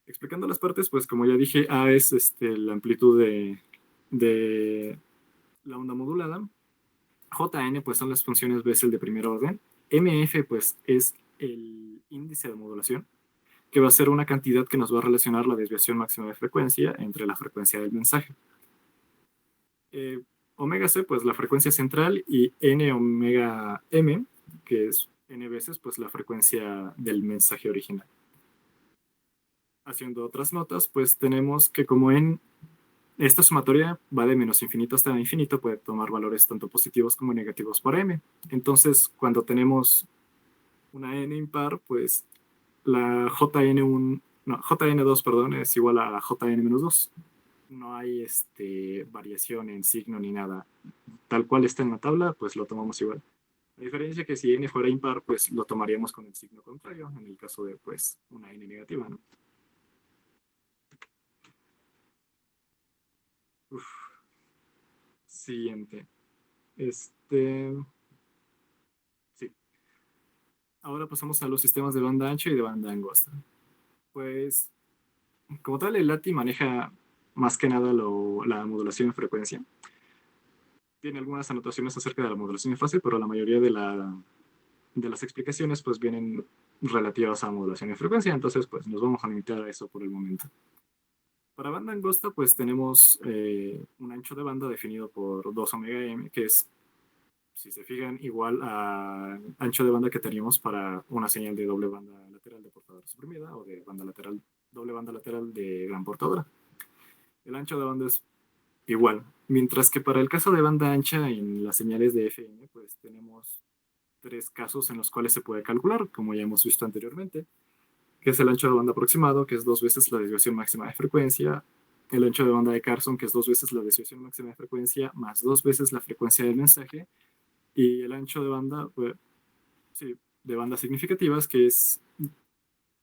Explicando las partes, pues como ya dije, A es la amplitud de la onda modulada, Jn pues son las funciones Bessel de primer orden, Mf pues es el índice de modulación, que va a ser una cantidad que nos va a relacionar la desviación máxima de frecuencia entre la frecuencia del mensaje. Omega c pues la frecuencia central, y n omega m, que es n veces pues la frecuencia del mensaje original. Haciendo otras notas, pues tenemos que como en esta sumatoria va de menos infinito hasta infinito, puede tomar valores tanto positivos como negativos por m. Entonces, cuando tenemos una n impar, pues la jn2, perdón, es igual a jn-2. No hay variación en signo ni nada. Tal cual está en la tabla, pues lo tomamos igual. A diferencia que si n fuera impar, pues lo tomaríamos con el signo contrario, en el caso de pues una n negativa, ¿no? Uf. Siguiente. Sí. Ahora pasamos a los sistemas de banda ancha y de banda angosta. Pues, como tal, el LATI maneja más que nada la modulación en frecuencia. Tiene algunas anotaciones acerca de la modulación en fase, pero la mayoría de las explicaciones pues vienen relativas a modulación en frecuencia, entonces pues nos vamos a limitar a eso por el momento. Para banda angosta pues tenemos un ancho de banda definido por 2 omega m, que es si se fijan, igual a ancho de banda que teníamos para una señal de doble banda lateral de portadora suprimida o de banda lateral, doble banda lateral de gran portadora. El ancho de banda es igual, mientras que para el caso de banda ancha en las señales de FM, pues tenemos 3 casos en los cuales se puede calcular, como ya hemos visto anteriormente, que es el ancho de banda aproximado, que es 2 veces la desviación máxima de frecuencia, el ancho de banda de Carson, que es 2 veces la desviación máxima de frecuencia, más 2 veces la frecuencia del mensaje, y el ancho de banda, pues, sí, de bandas significativas, que es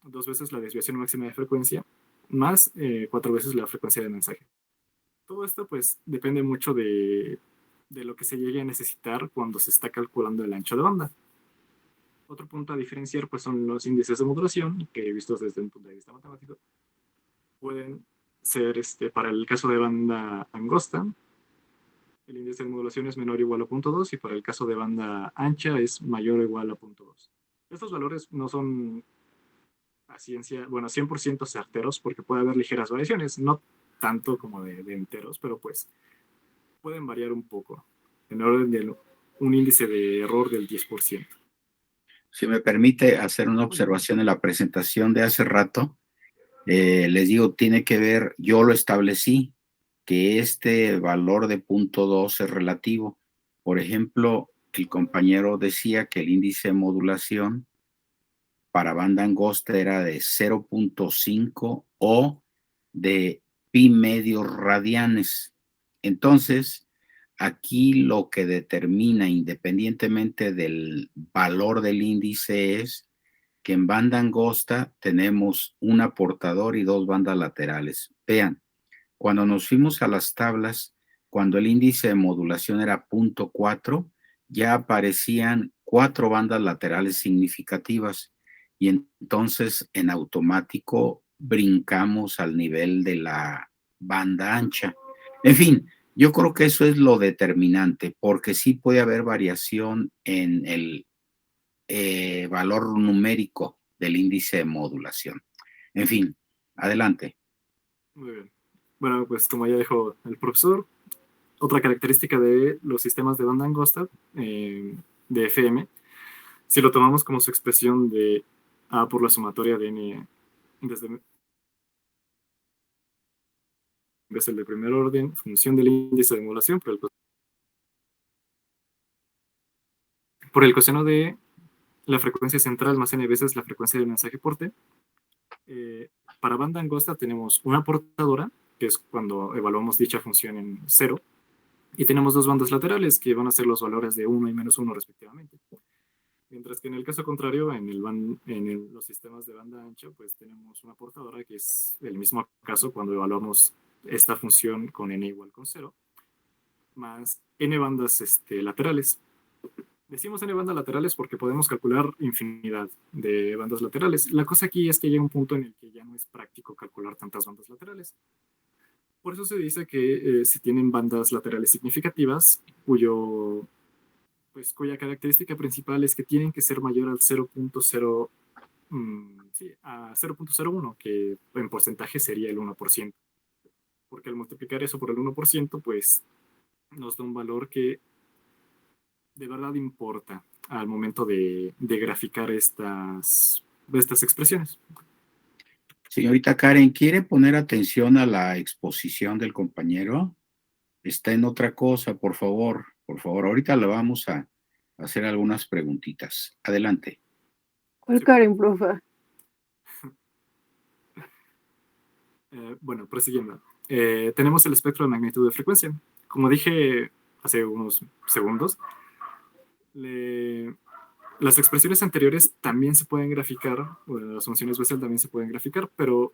2 veces la desviación máxima de frecuencia, más 4 veces la frecuencia del mensaje. Todo esto, pues, depende mucho de lo que se llegue a necesitar cuando se está calculando el ancho de banda. Otro punto a diferenciar, pues, son los índices de modulación, que vistos desde un punto de vista matemático, pueden ser, para el caso de banda angosta, el índice de modulación es menor o igual a 0.2 y para el caso de banda ancha es mayor o igual a 0.2. Estos valores no son a ciencia, bueno, 100% certeros porque puede haber ligeras variaciones, no tanto como de enteros, pero pues pueden variar un poco, en orden de un índice de error del 10%. Si me permite hacer una observación en la presentación de hace rato, les digo, tiene que ver, yo lo establecí, que este valor de 0.2 es relativo. Por ejemplo, el compañero decía que el índice de modulación para banda angosta era de 0.5 o de pi medios radianes. Entonces, aquí lo que determina, independientemente del valor del índice, es que en banda angosta tenemos un aportador y 2 bandas laterales. Vean, cuando nos fuimos a las tablas, cuando el índice de modulación era 0.4, ya aparecían 4 bandas laterales significativas y entonces en automático brincamos al nivel de la banda ancha. En fin, yo creo que eso es lo determinante, porque sí puede haber variación en el valor numérico del índice de modulación. En fin, adelante. Muy bien. Bueno, pues como ya dijo el profesor, otra característica de los sistemas de banda angosta, de FM, si lo tomamos como su expresión de A por la sumatoria de N desde es el de primer orden, función del índice de modulación por el coseno de la frecuencia central más n veces la frecuencia del mensaje por T. Para banda angosta tenemos una portadora, que es cuando evaluamos dicha función en 0, y tenemos 2 bandas laterales, que van a ser los valores de 1 y menos 1 respectivamente. Mientras que en el caso contrario, en los sistemas de banda ancha, pues tenemos una portadora, que es el mismo caso cuando evaluamos esta función con n igual con 0, más n bandas laterales. Decimos n bandas laterales porque podemos calcular infinidad de bandas laterales. La cosa aquí es que llega un punto en el que ya no es práctico calcular tantas bandas laterales. Por eso se dice que si tienen bandas laterales significativas, cuya característica principal es que tienen que ser mayor al 0.0, a 0.01, que en porcentaje sería el 1%. Porque al multiplicar eso por el 1%, pues nos da un valor que de verdad importa al momento de graficar estas expresiones. Señorita Karen, ¿quiere poner atención a la exposición del compañero? Está en otra cosa, por favor, por favor. Ahorita le vamos a hacer algunas preguntitas. Adelante. ¿Cuál Sí. Karen, profe? Bueno, prosiguiendo. Tenemos el espectro de magnitud de frecuencia. Como dije hace unos segundos, las expresiones anteriores también se pueden graficar, bueno, las funciones Bessel también se pueden graficar, pero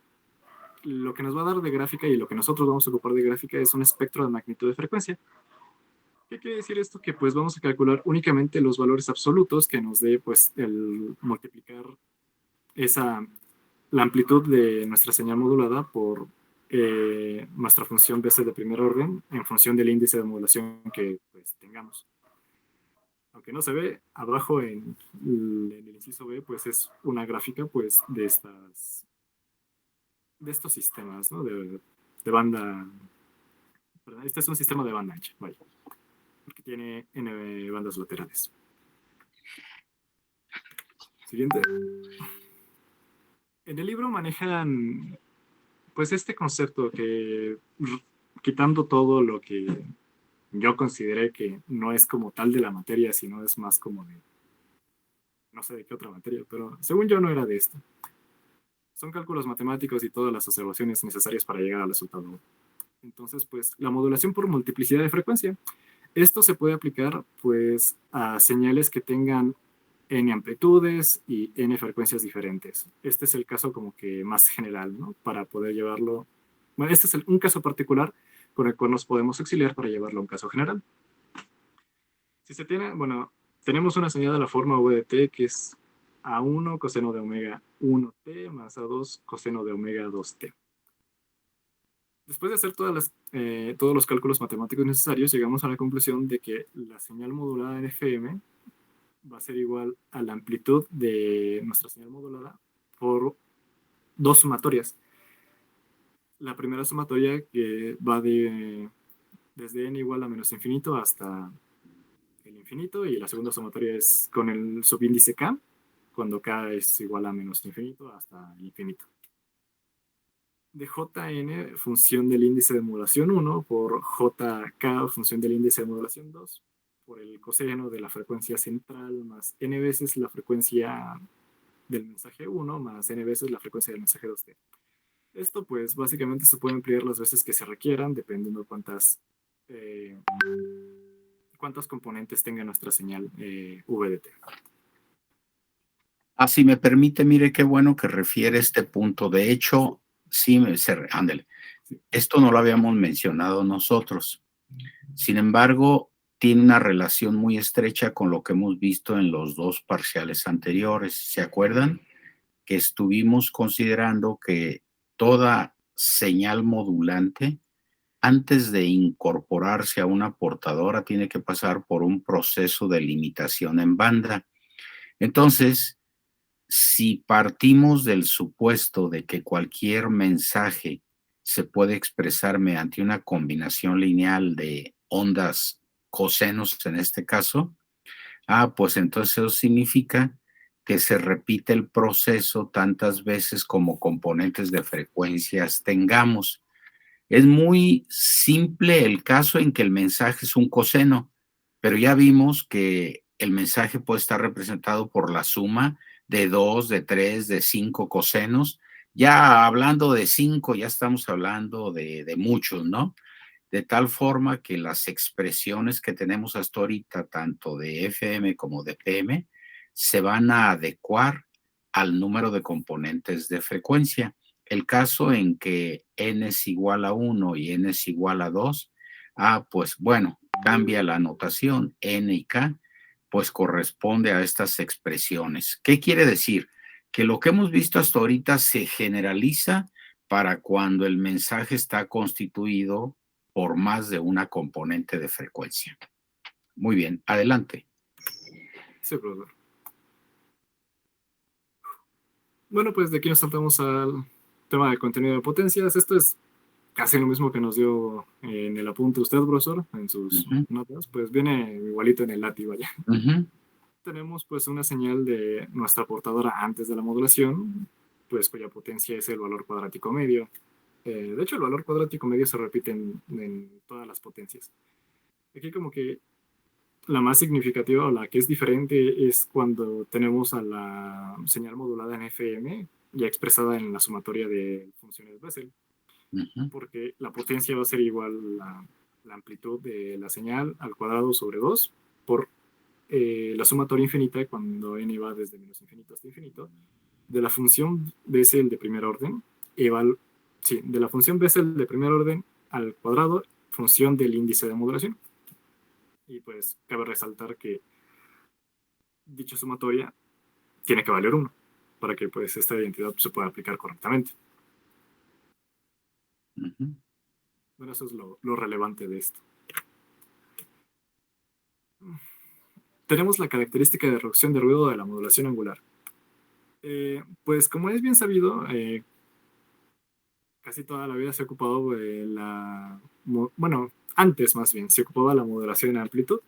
lo que nos va a dar de gráfica y lo que nosotros vamos a ocupar de gráfica es un espectro de magnitud de frecuencia. ¿Qué quiere decir esto? Que pues vamos a calcular únicamente los valores absolutos que nos dé pues el multiplicar la amplitud de nuestra señal modulada por nuestra función Bessel de primer orden en función del índice de modulación que pues tengamos. Aunque no se ve, abajo en el inciso B, pues es una gráfica pues de estos sistemas, ¿no? De banda. Perdón, este es un sistema de banda ancha, vaya. porque tiene n bandas laterales. Siguiente. En el libro manejan pues este concepto que quitando todo lo que yo consideré que no es como tal de la materia, sino es más como de no sé de qué otra materia, pero según yo no era de esto. Son cálculos matemáticos y todas las observaciones necesarias para llegar al resultado. Entonces, pues, la modulación por multiplicidad de frecuencia. Esto se puede aplicar, pues, a señales que tengan n amplitudes y n frecuencias diferentes. Este es el caso como que más general, ¿no? Para poder llevarlo... Bueno, este es un caso particular con el cual nos podemos auxiliar para llevarlo a un caso general. Si se tiene, bueno, tenemos una señal de la forma v de t que es a1 coseno de omega 1t más a2 coseno de omega 2t. Después de hacer todos los cálculos matemáticos necesarios, llegamos a la conclusión de que la señal modulada en FM va a ser igual a la amplitud de nuestra señal modulada por dos sumatorias. La primera sumatoria que va desde n igual a menos infinito hasta el infinito, y la segunda sumatoria es con el subíndice k, cuando k es igual a menos infinito hasta el infinito. De Jn, función del índice de modulación 1, por Jk, función del índice de modulación 2, por el coseno de la frecuencia central más n veces la frecuencia del mensaje 1 más n veces la frecuencia del mensaje 2t. Esto pues básicamente se puede ampliar las veces que se requieran, dependiendo cuántas componentes tenga nuestra señal VDT. Si me permite, mire qué bueno que refiere este punto. De hecho, sí, ándale. Esto no lo habíamos mencionado nosotros. Sin embargo, tiene una relación muy estrecha con lo que hemos visto en los dos parciales anteriores. ¿Se acuerdan? Que estuvimos considerando que toda señal modulante, antes de incorporarse a una portadora, tiene que pasar por un proceso de limitación en banda. Entonces, si partimos del supuesto de que cualquier mensaje se puede expresar mediante una combinación lineal de ondas cosenos en este caso, pues entonces eso significa que se repite el proceso tantas veces como componentes de frecuencias tengamos. Es muy simple el caso en que el mensaje es un coseno, pero ya vimos que el mensaje puede estar representado por la suma de 2, de 3, de 5 cosenos. Ya hablando de 5, ya estamos hablando de muchos, ¿no? De tal forma que las expresiones que tenemos hasta ahorita, tanto de FM como de PM, se van a adecuar al número de componentes de frecuencia. El caso en que n es igual a 1 y n es igual a 2, pues bueno, cambia la notación, n y k, pues corresponde a estas expresiones. ¿Qué quiere decir? Que lo que hemos visto hasta ahorita se generaliza para cuando el mensaje está constituido por más de una componente de frecuencia. Muy bien, adelante. Sí, profesor. Bueno, pues de aquí nos saltamos al tema del contenido de potencias. Esto es casi lo mismo que nos dio en el apunte usted, profesor, en sus notas. Pues viene igualito en el LATI, vaya. Tenemos pues una señal de nuestra portadora antes de la modulación, pues cuya potencia es el valor cuadrático medio. De hecho, el valor cuadrático medio se repite en todas las potencias. Aquí como que la más significativa o la que es diferente es cuando tenemos a la señal modulada en FM ya expresada en la sumatoria de funciones Bessel, porque la potencia va a ser igual a la amplitud de la señal al cuadrado sobre 2 por la sumatoria infinita cuando n va desde menos infinito hasta infinito de la función Bessel de primer orden de la función Bessel de primer orden al cuadrado función del índice de modulación. Y pues cabe resaltar que dicha sumatoria tiene que valer 1 para que pues esta identidad se pueda aplicar correctamente. Bueno, eso es lo relevante de esto. Tenemos la característica de reducción de ruido de la modulación angular. Pues como es bien sabido, casi toda la vida se ha ocupado bueno, antes más bien, se ocupaba la modulación en amplitud,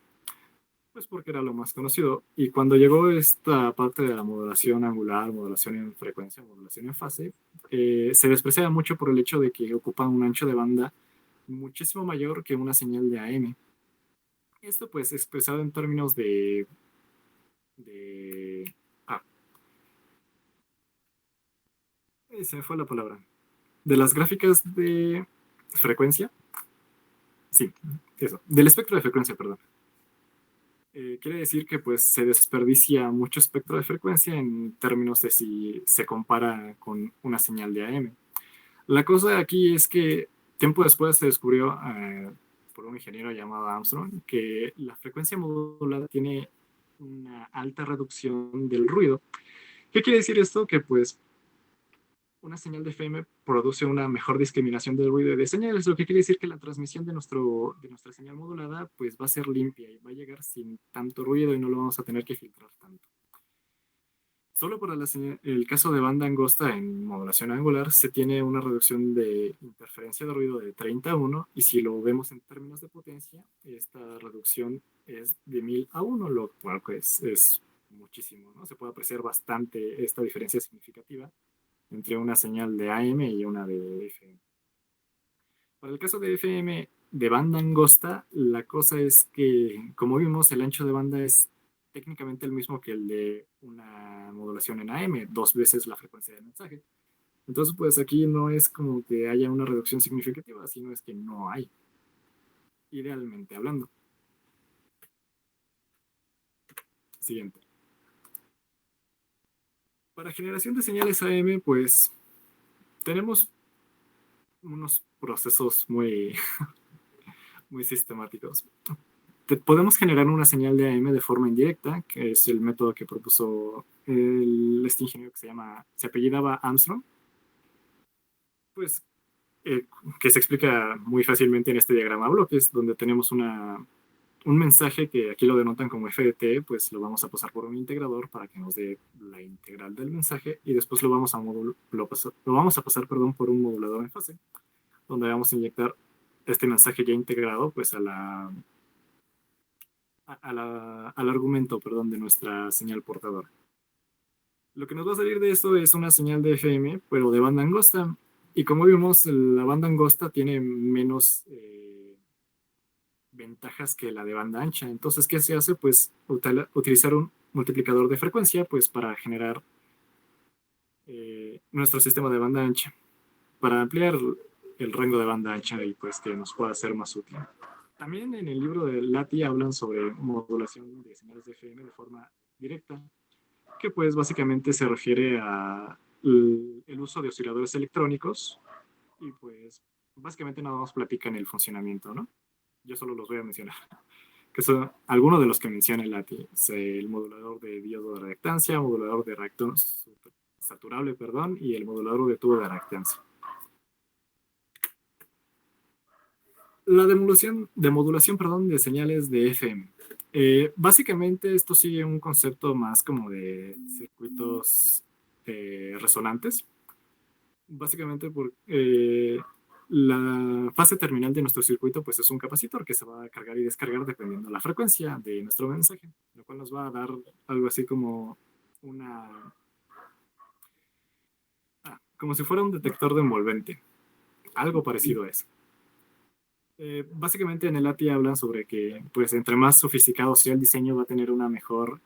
pues porque era lo más conocido. Y cuando llegó esta parte de la modulación angular, modulación en frecuencia, modulación en fase, se despreciaba mucho por el hecho de que ocupan un ancho de banda muchísimo mayor que una señal de AM. Esto pues expresado en términos de ah, se me fue la palabra. De las gráficas de frecuencia. Sí, eso. Del espectro de frecuencia, perdón. Quiere decir que pues se desperdicia mucho espectro de frecuencia en términos de si se compara con una señal de AM. La cosa aquí es que tiempo después se descubrió por un ingeniero llamado Armstrong que la frecuencia modulada tiene una alta reducción del ruido. ¿Qué quiere decir esto? Que pues una señal de FM produce una mejor discriminación del ruido y de señales, lo que quiere decir que la transmisión de nuestra señal modulada pues va a ser limpia y va a llegar sin tanto ruido y no lo vamos a tener que filtrar tanto. Solo para el caso de banda angosta en modulación angular se tiene una reducción de interferencia de ruido de 30 a 1 y si lo vemos en términos de potencia, esta reducción es de 1000 a 1, lo cual pues, es muchísimo, ¿no? Se puede apreciar bastante esta diferencia significativa entre una señal de AM y una de FM. Para el caso de FM de banda angosta, la cosa es que, como vimos, el ancho de banda es técnicamente el mismo que el de una modulación en AM, 2 veces la frecuencia del mensaje. Entonces, pues aquí no es como que haya una reducción significativa, sino es que no hay, idealmente hablando. Siguiente. Para generación de señales AM, pues tenemos unos procesos muy, muy sistemáticos. Podemos generar una señal de AM de forma indirecta, que es el método que propuso este ingeniero que se apellidaba Armstrong, pues que se explica muy fácilmente en este diagrama de bloques, donde tenemos un mensaje que aquí lo denotan como FDT, pues lo vamos a pasar por un integrador para que nos dé la integral del mensaje y después lo vamos a pasar por un modulador en fase, donde vamos a inyectar este mensaje ya integrado pues al argumento, perdón, de nuestra señal portadora. Lo que nos va a salir de esto es una señal de FM, pero de banda angosta. Y como vimos, la banda angosta tiene menos ventajas que la de banda ancha. Entonces, ¿qué se hace? Pues utilizar un multiplicador de frecuencia pues, para generar nuestro sistema de banda ancha, para ampliar el rango de banda ancha y pues que nos pueda ser más útil. También en el libro de Lati hablan sobre modulación de señales de FM de forma directa, que pues básicamente se refiere a el uso de osciladores electrónicos y pues básicamente nada más platican el funcionamiento, ¿no? Yo solo los voy a mencionar, que son algunos de los que menciona el Lati, el modulador de diodo de reactancia, modulador de reactance saturable, perdón, y el modulador de tubo de reactancia. La de modulación de señales de FM. Básicamente esto sigue un concepto más como de circuitos resonantes. Básicamente la fase terminal de nuestro circuito pues es un capacitor que se va a cargar y descargar dependiendo de la frecuencia de nuestro mensaje, lo cual nos va a dar algo así como como si fuera un detector de envolvente, algo parecido a eso. Básicamente en el ATI hablan sobre que pues entre más sofisticado sea el diseño va a tener una mejor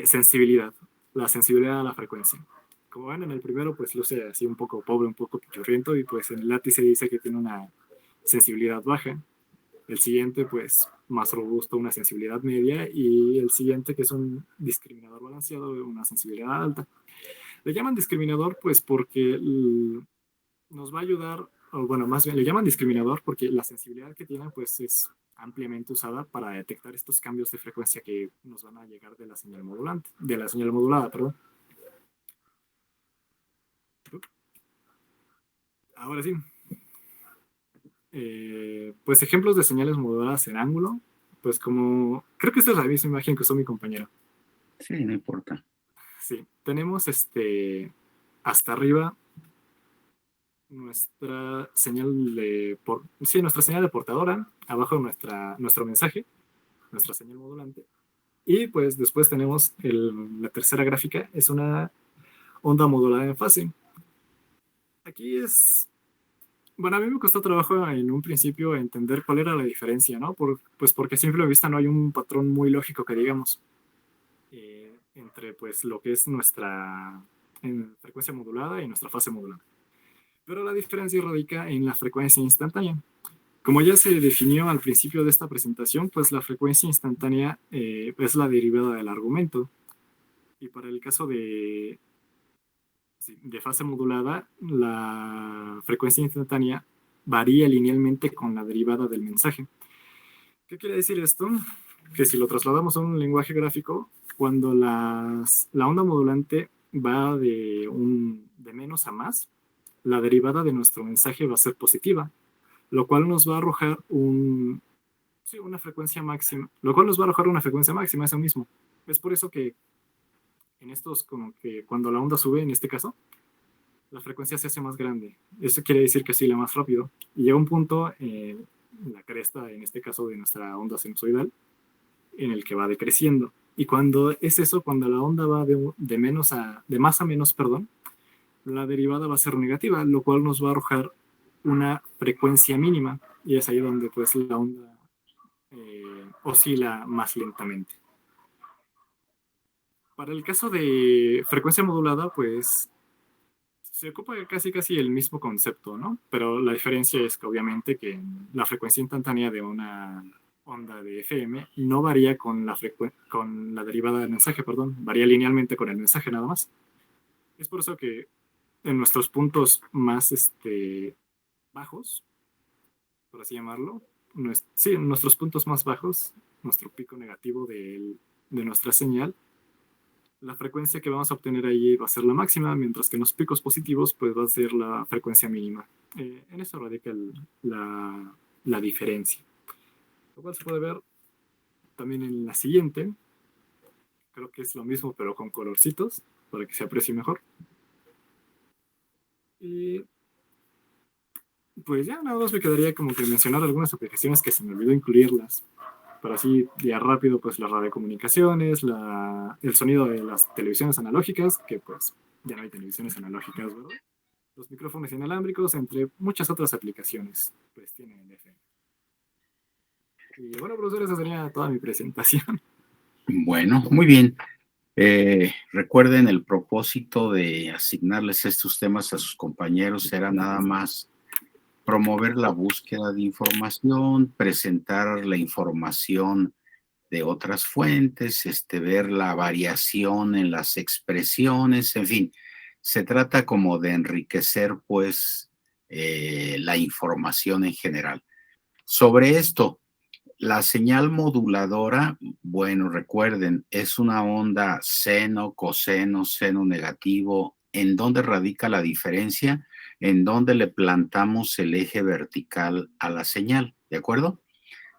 sensibilidad, la sensibilidad a la frecuencia. Como ven en el primero pues luce así un poco pobre, un poco pichurriento y pues en el ATI se dice que tiene una sensibilidad baja. El siguiente pues más robusto, una sensibilidad media y el siguiente que es un discriminador balanceado, una sensibilidad alta. Le llaman discriminador pues porque nos va a ayudar, o bueno, más bien le llaman discriminador porque la sensibilidad que tiene pues es ampliamente usada para detectar estos cambios de frecuencia que nos van a llegar de la señal modulada, perdón. Ahora sí. Pues ejemplos de señales moduladas en ángulo, pues como, creo que esta es la misma imagen que usó mi compañero. Sí, no importa. Sí, tenemos hasta arriba nuestra señal nuestra señal de portadora, abajo nuestro mensaje, nuestra señal modulante. Y pues después tenemos la tercera gráfica, es una onda modulada en fase. Aquí bueno, a mí me costó trabajo en un principio entender cuál era la diferencia, ¿no? Pues porque a simple vista no hay un patrón muy lógico que digamos entre pues lo que es nuestra frecuencia modulada y nuestra fase modulada. Pero la diferencia radica en la frecuencia instantánea. Como ya se definió al principio de esta presentación, pues la frecuencia instantánea es la derivada del argumento. Y para el caso de fase modulada, la frecuencia instantánea varía linealmente con la derivada del mensaje. ¿Qué quiere decir esto? Que si lo trasladamos a un lenguaje gráfico, cuando la onda modulante va de menos a más, la derivada de nuestro mensaje va a ser positiva, lo cual nos va a arrojar una frecuencia máxima, eso mismo. Es por eso que en estos, como que cuando la onda sube, en este caso, la frecuencia se hace más grande. Eso quiere decir que oscila más rápido. Y llega un punto, la cresta, en este caso de nuestra onda sinusoidal, en el que va decreciendo. Y cuando la onda va de más a menos, perdón, la derivada va a ser negativa, lo cual nos va a arrojar una frecuencia mínima. Y es ahí donde pues la onda oscila más lentamente. Para el caso de frecuencia modulada, pues se ocupa casi el mismo concepto, ¿no? Pero la diferencia es que obviamente que la frecuencia instantánea de una onda de FM no varía con la derivada del mensaje, perdón, varía linealmente con el mensaje nada más. Es por eso que en nuestros puntos más bajos, por así llamarlo, en nuestros puntos más bajos, nuestro pico negativo de nuestra señal, la frecuencia que vamos a obtener ahí va a ser la máxima, mientras que en los picos positivos pues va a ser la frecuencia mínima. En eso radica la diferencia. Lo cual se puede ver también en la siguiente. Creo que es lo mismo pero con colorcitos, para que se aprecie mejor. Y pues ya nada más me quedaría como que mencionar algunas aplicaciones que se me olvidó incluirlas. Pero así, ya rápido, pues las radiocomunicaciones, el sonido de las televisiones analógicas, que pues ya no hay televisiones analógicas, ¿verdad? Los micrófonos inalámbricos, entre muchas otras aplicaciones, pues tienen el FM. Y bueno, profesor, esa sería toda mi presentación. Bueno, muy bien. Recuerden, el propósito de asignarles estos temas a sus compañeros era nada más promover la búsqueda de información, presentar la información de otras fuentes, ver la variación en las expresiones, en fin, se trata como de enriquecer, pues, la información en general. Sobre esto, la señal moduladora, bueno, recuerden, es una onda seno, coseno, seno negativo. ¿En dónde radica la diferencia? En dónde le plantamos el eje vertical a la señal, ¿de acuerdo?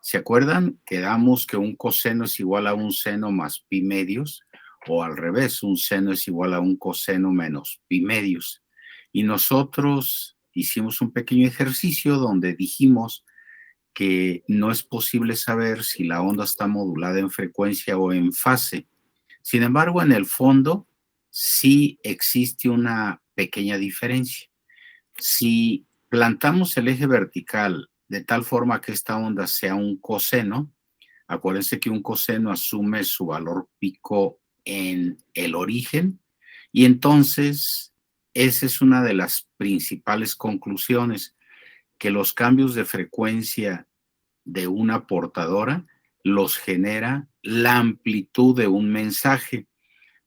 ¿Se acuerdan? Quedamos que un coseno es igual a un seno más pi medios, o al revés, un seno es igual a un coseno menos pi medios. Y nosotros hicimos un pequeño ejercicio donde dijimos que no es posible saber si la onda está modulada en frecuencia o en fase. Sin embargo, en el fondo sí existe una pequeña diferencia. Si plantamos el eje vertical de tal forma que esta onda sea un coseno, acuérdense que un coseno asume su valor pico en el origen, y entonces esa es una de las principales conclusiones, que los cambios de frecuencia de una portadora los genera la amplitud de un mensaje.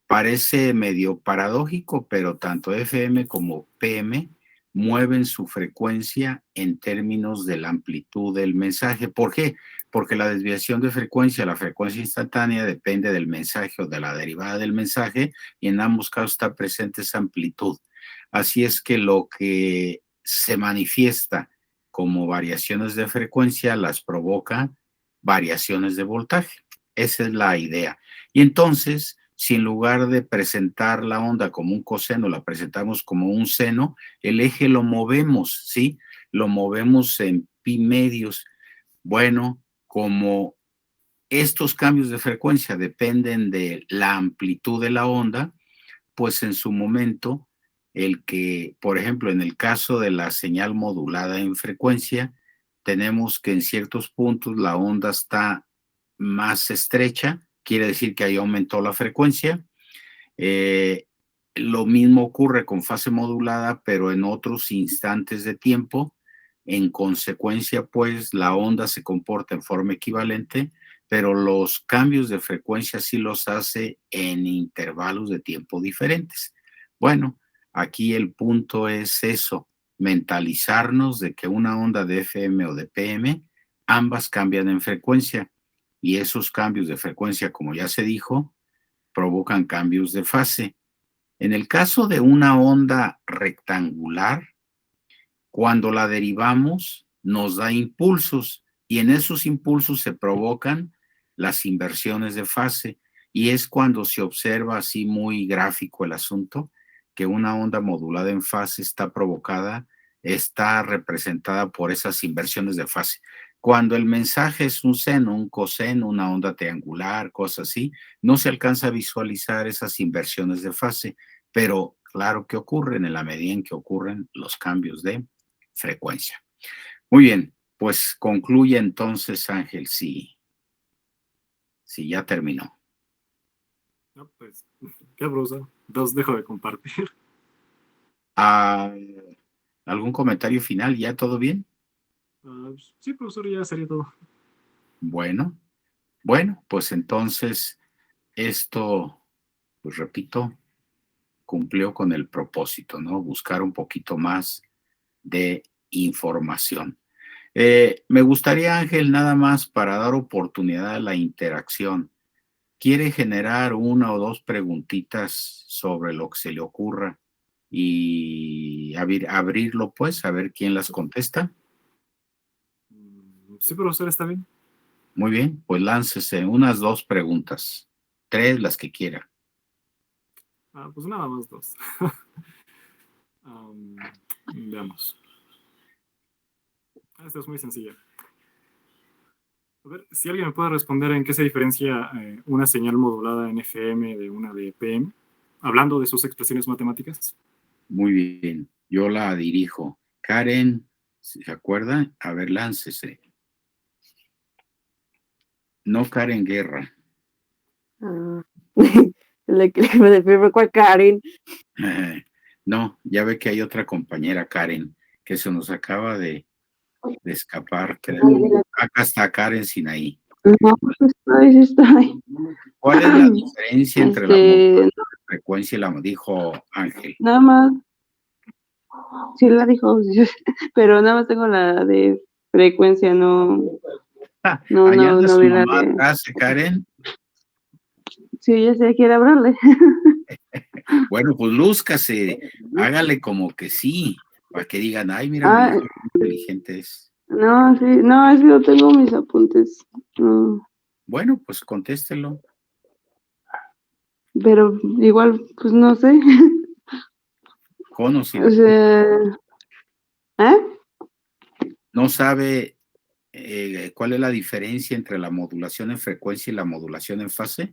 Parece medio paradójico, pero tanto FM como PM mueven su frecuencia en términos de la amplitud del mensaje. ¿Por qué? Porque la desviación de frecuencia, la frecuencia instantánea, depende del mensaje o de la derivada del mensaje, y en ambos casos está presente esa amplitud. Así es que lo que se manifiesta como variaciones de frecuencia las provoca variaciones de voltaje. Esa es la idea. Y entonces si en lugar de presentar la onda como un coseno, la presentamos como un seno, el eje lo movemos, ¿sí? Lo movemos en pi medios. Bueno, como estos cambios de frecuencia dependen de la amplitud de la onda, pues en su momento, el que, por ejemplo, en el caso de la señal modulada en frecuencia, tenemos que en ciertos puntos la onda está más estrecha, quiere decir que ahí aumentó la frecuencia. Lo mismo ocurre con fase modulada, pero en otros instantes de tiempo. En consecuencia, pues, la onda se comporta en forma equivalente, pero los cambios de frecuencia sí los hace en intervalos de tiempo diferentes. Bueno, aquí el punto es eso, mentalizarnos de que una onda de FM o de PM, ambas cambian en frecuencia, y esos cambios de frecuencia, como ya se dijo, provocan cambios de fase. En el caso de una onda rectangular, cuando la derivamos, nos da impulsos, y en esos impulsos se provocan las inversiones de fase, y es cuando se observa así muy gráfico el asunto, que una onda modulada en fase está representada por esas inversiones de fase. Cuando el mensaje es un seno, un coseno, una onda triangular, cosas así, no se alcanza a visualizar esas inversiones de fase, pero claro que ocurren en la medida en que ocurren los cambios de frecuencia. Muy bien, pues concluye entonces, Ángel, si ya terminó. No, pues, qué brusa. Entonces dejo de compartir. ¿Algún comentario final? ¿Ya todo bien? Sí, profesor, ya sería todo. Bueno, pues entonces esto, pues repito, cumplió con el propósito, ¿no? Buscar un poquito más de información. Me gustaría, Ángel, nada más para dar oportunidad a la interacción. ¿Quiere generar una o dos preguntitas sobre lo que se le ocurra y abrirlo, pues, a ver quién las contesta? Sí, profesor, está bien. Muy bien, pues láncese unas dos preguntas, 3, las que quiera. Pues nada más 2. Veamos. Esta es muy sencilla. A ver, si alguien me puede responder en qué se diferencia una señal modulada en FM de una de PM, hablando de sus expresiones matemáticas. Muy bien, yo la dirijo. Karen, ¿se acuerda? A ver, láncese. No Karen Guerra. Le me defiendo con Karen. No, ya ve que hay otra compañera, Karen, que se nos acaba de escapar. Acá está Karen Sinaí. No, sí estoy. ¿Cuál es la diferencia entre la modulación de frecuencia y dijo Ángel? Nada más, sí la dijo, pero nada más tengo la de frecuencia, no Allá anda su vi la mamá de... atrás, Karen. Sí, ya sé, quiere hablarle. Bueno, pues lúzcase, hágale como que sí, para que digan, ay, mira, mi hijo, qué inteligente es. No, sí, no, es que yo tengo mis apuntes. No. Bueno, pues contéstelo. Pero igual, pues no sé. Con o sin O sea, no sabe cuál es la diferencia entre la modulación en frecuencia y la modulación en fase.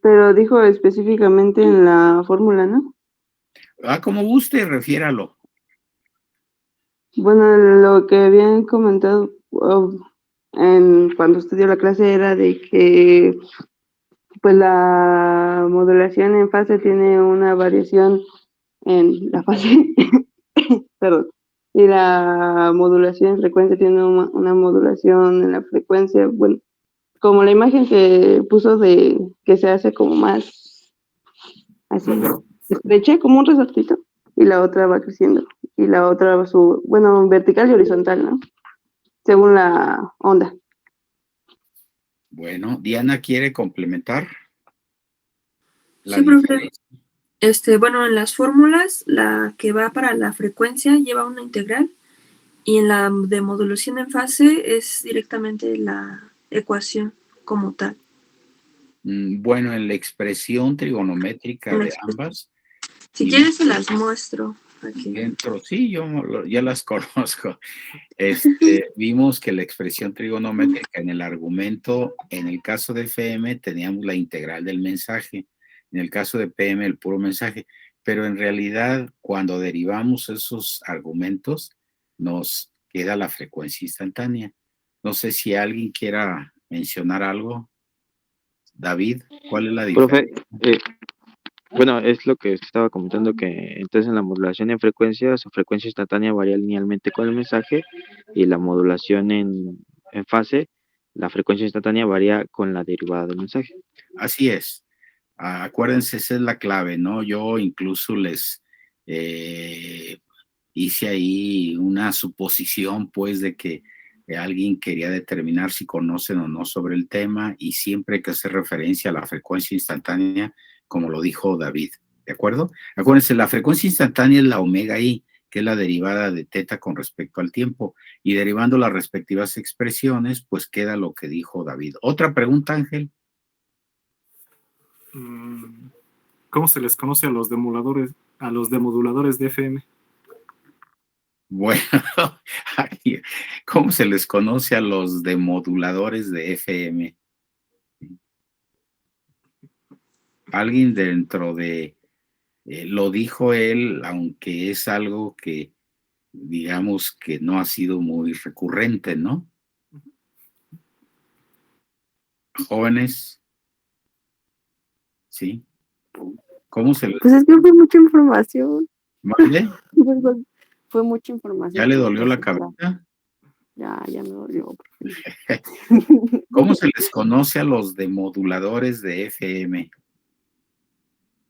Pero dijo específicamente en la fórmula, ¿no? Como guste, refiéralo. Bueno, lo que habían comentado cuando estudió la clase era de que pues la modulación en fase tiene una variación en la fase, perdón, y la modulación en frecuencia tiene una modulación en la frecuencia, bueno, como la imagen que puso de que se hace como más así estrecha, como un resortito, y la otra va creciendo, y la otra va bueno, vertical y horizontal, ¿no? Según la onda. Bueno, Diana quiere complementar la Sí, profe. diferencia. Bueno, en las fórmulas, la que va para la frecuencia lleva una integral y en la de modulación en fase es directamente la ecuación como tal. Bueno, en la expresión trigonométrica de ambas, Si quieres se las muestro. Aquí. dentro, sí, ya las conozco. Vimos que la expresión trigonométrica en el argumento, en el caso de FM, teníamos la integral del mensaje, en el caso de PM, el puro mensaje, pero en realidad, cuando derivamos esos argumentos, nos queda la frecuencia instantánea. No sé si alguien quiera mencionar algo. David, ¿cuál es la diferencia? Profe, bueno, es lo que estaba comentando, que entonces en la modulación en frecuencia, su frecuencia instantánea varía linealmente con el mensaje, y la modulación en fase, la frecuencia instantánea varía con la derivada del mensaje. Así es. Acuérdense, esa es la clave, ¿no? Yo incluso les hice ahí una suposición, pues, de que alguien quería determinar si conocen o no sobre el tema, y siempre hay que hacer referencia a la frecuencia instantánea, como lo dijo David, ¿de acuerdo? Acuérdense, la frecuencia instantánea es la omega i, que es la derivada de teta con respecto al tiempo, y derivando las respectivas expresiones, pues queda lo que dijo David. ¿Otra pregunta, Ángel? ¿Cómo se les conoce a los demoduladores de FM? Bueno, ¿cómo se les conoce a los demoduladores de FM? Alguien dentro de, lo dijo él, aunque es algo que, digamos, que no ha sido muy recurrente, ¿no? Jóvenes, ¿sí? ¿Cómo se les... Pues es que fue mucha información. ¿Mande? Fue mucha información. ¿Ya le dolió la cabeza? Ya me dolió. ¿Cómo se les conoce a los demoduladores de FM?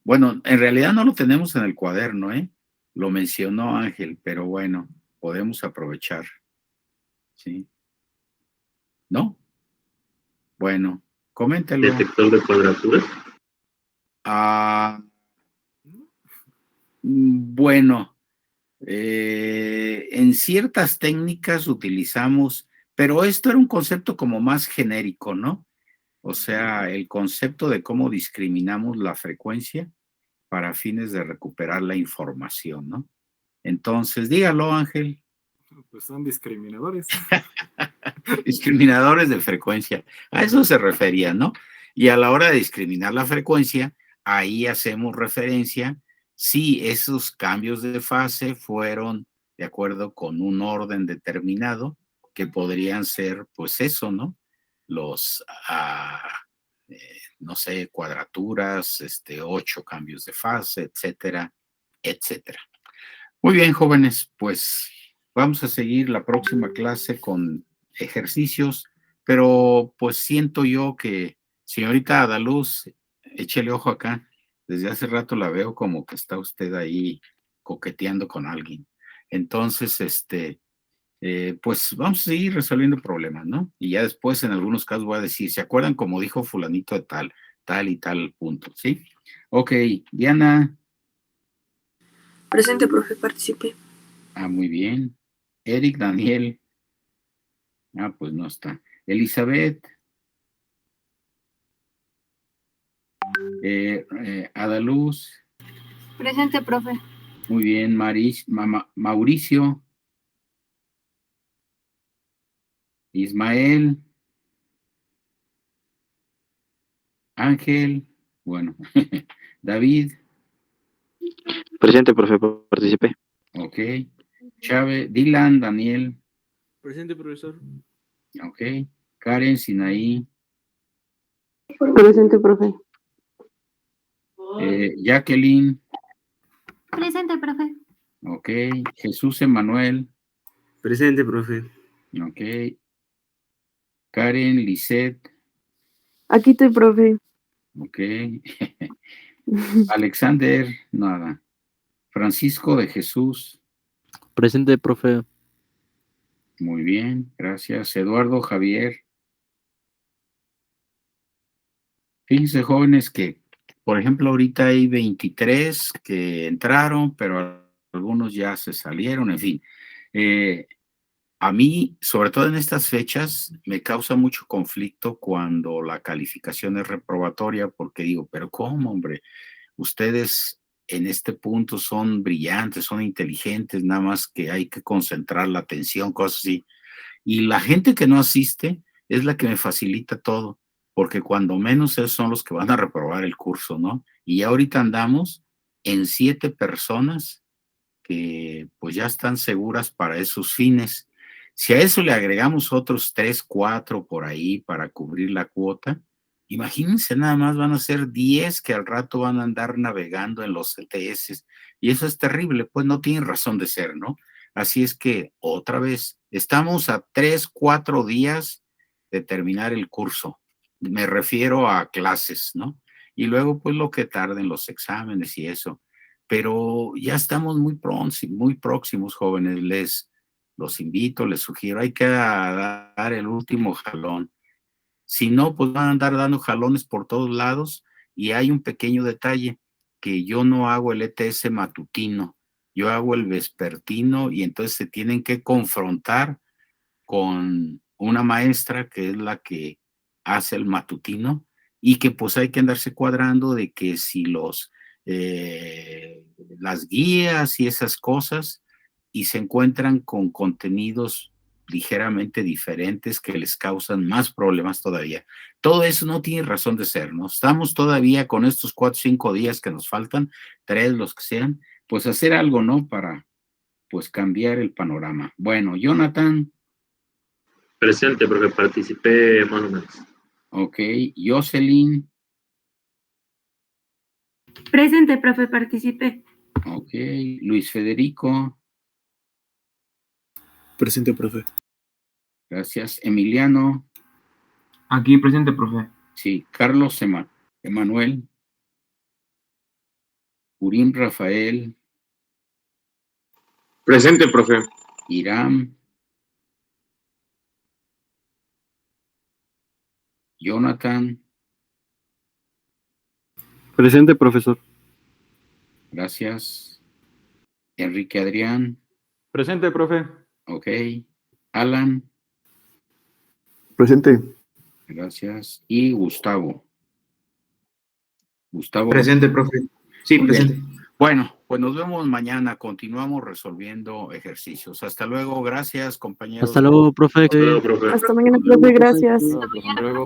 Bueno, en realidad no lo tenemos en el cuaderno, ¿eh? Lo mencionó Ángel, pero bueno, podemos aprovechar. ¿Sí? ¿No? Bueno, coméntelo. ¿Detector de cuadraturas? Bueno, en ciertas técnicas utilizamos, pero esto era un concepto como más genérico, ¿no? O sea, el concepto de cómo discriminamos la frecuencia para fines de recuperar la información, ¿no? Entonces, dígalo, Ángel. Pues son discriminadores. Discriminadores de frecuencia. A eso se refería, ¿no? Y a la hora de discriminar la frecuencia, ahí hacemos referencia si esos cambios de fase fueron de acuerdo con un orden determinado, que podrían ser, pues eso, ¿no? Los, no sé, cuadraturas, 8 cambios de fase, etcétera, etcétera. Muy bien, jóvenes, pues vamos a seguir la próxima clase con ejercicios, pero pues siento yo que, señorita Adaluz, échele ojo acá, desde hace rato la veo como que está usted ahí coqueteando con alguien. Entonces, pues vamos a seguir resolviendo problemas, ¿no? Y ya después en algunos casos voy a decir, ¿se acuerdan como dijo fulanito de tal, tal y tal punto? ¿Sí? Ok, Diana. Presente, profe, participe. Muy bien. Eric Daniel. Pues no está. Elizabeth. Adaluz. Presente, profe. Muy bien. Mauricio. Ismael. Ángel. Bueno. David. Presente, profe, participé. Ok. Chávez. Dylan, Daniel. Presente, profesor. Ok. Karen, Sinaí. Presente, profe. Jacqueline. Presente, profe. Ok. Jesús Emanuel. Presente, profe. Ok. Karen, Lisette. Aquí estoy, profe. Ok. Alexander, nada. Francisco de Jesús. Presente, profe. Muy bien, gracias. Eduardo Javier. Fíjense, jóvenes, que, por ejemplo, ahorita hay 23 que entraron, pero algunos ya se salieron, en fin. A mí, sobre todo en estas fechas, me causa mucho conflicto cuando la calificación es reprobatoria, porque digo, pero ¿cómo, hombre? Ustedes en este punto son brillantes, son inteligentes, nada más que hay que concentrar la atención, cosas así. Y la gente que no asiste es la que me facilita todo, porque cuando menos esos son los que van a reprobar el curso, ¿no? Y ya ahorita andamos en 7 personas que pues ya están seguras para esos fines. Si a eso le agregamos otros 3, 4 por ahí para cubrir la cuota, imagínense nada más van a ser 10 que al rato van a andar navegando en los CTS. Y eso es terrible, pues no tiene razón de ser, ¿no? Así es que otra vez, estamos a 3, 4 días de terminar el curso. Me refiero a clases, ¿no? Y luego pues lo que tarden los exámenes y eso. Pero ya estamos muy próximos, jóvenes. Los invito, les sugiero, hay que dar el último jalón. Si no, pues van a andar dando jalones por todos lados. Y hay un pequeño detalle, que yo no hago el ETS matutino, yo hago el vespertino, y entonces se tienen que confrontar con una maestra que es la que hace el matutino, y que pues hay que andarse cuadrando de que si las guías y esas cosas, y se encuentran con contenidos ligeramente diferentes que les causan más problemas todavía. Todo eso no tiene razón de ser, ¿no? Estamos todavía con estos 4 o 5 días que nos faltan, 3, los que sean, pues hacer algo, ¿no? Para, pues, cambiar el panorama. Bueno, Jonathan. Presente, porque participé más o menos. Ok, Jocelyn. Presente, profe, participé. Ok, Luis Federico. Presente, profe. Gracias. Emiliano. Aquí presente, profe. Sí, Carlos Emanuel. Urim Rafael. Presente, profe. Iram. Jonathan. Presente, profesor. Gracias. Enrique Adrián. Presente, profe. Ok. Alan. Presente. Gracias. Y Gustavo. Gustavo. Presente, profe. Sí, Muy presente. bien. Bueno, pues nos vemos mañana. Continuamos resolviendo ejercicios. Hasta luego. Gracias, compañeros. Hasta luego, profe. Hasta luego, profe. Hasta mañana, profe. Gracias. Hasta luego.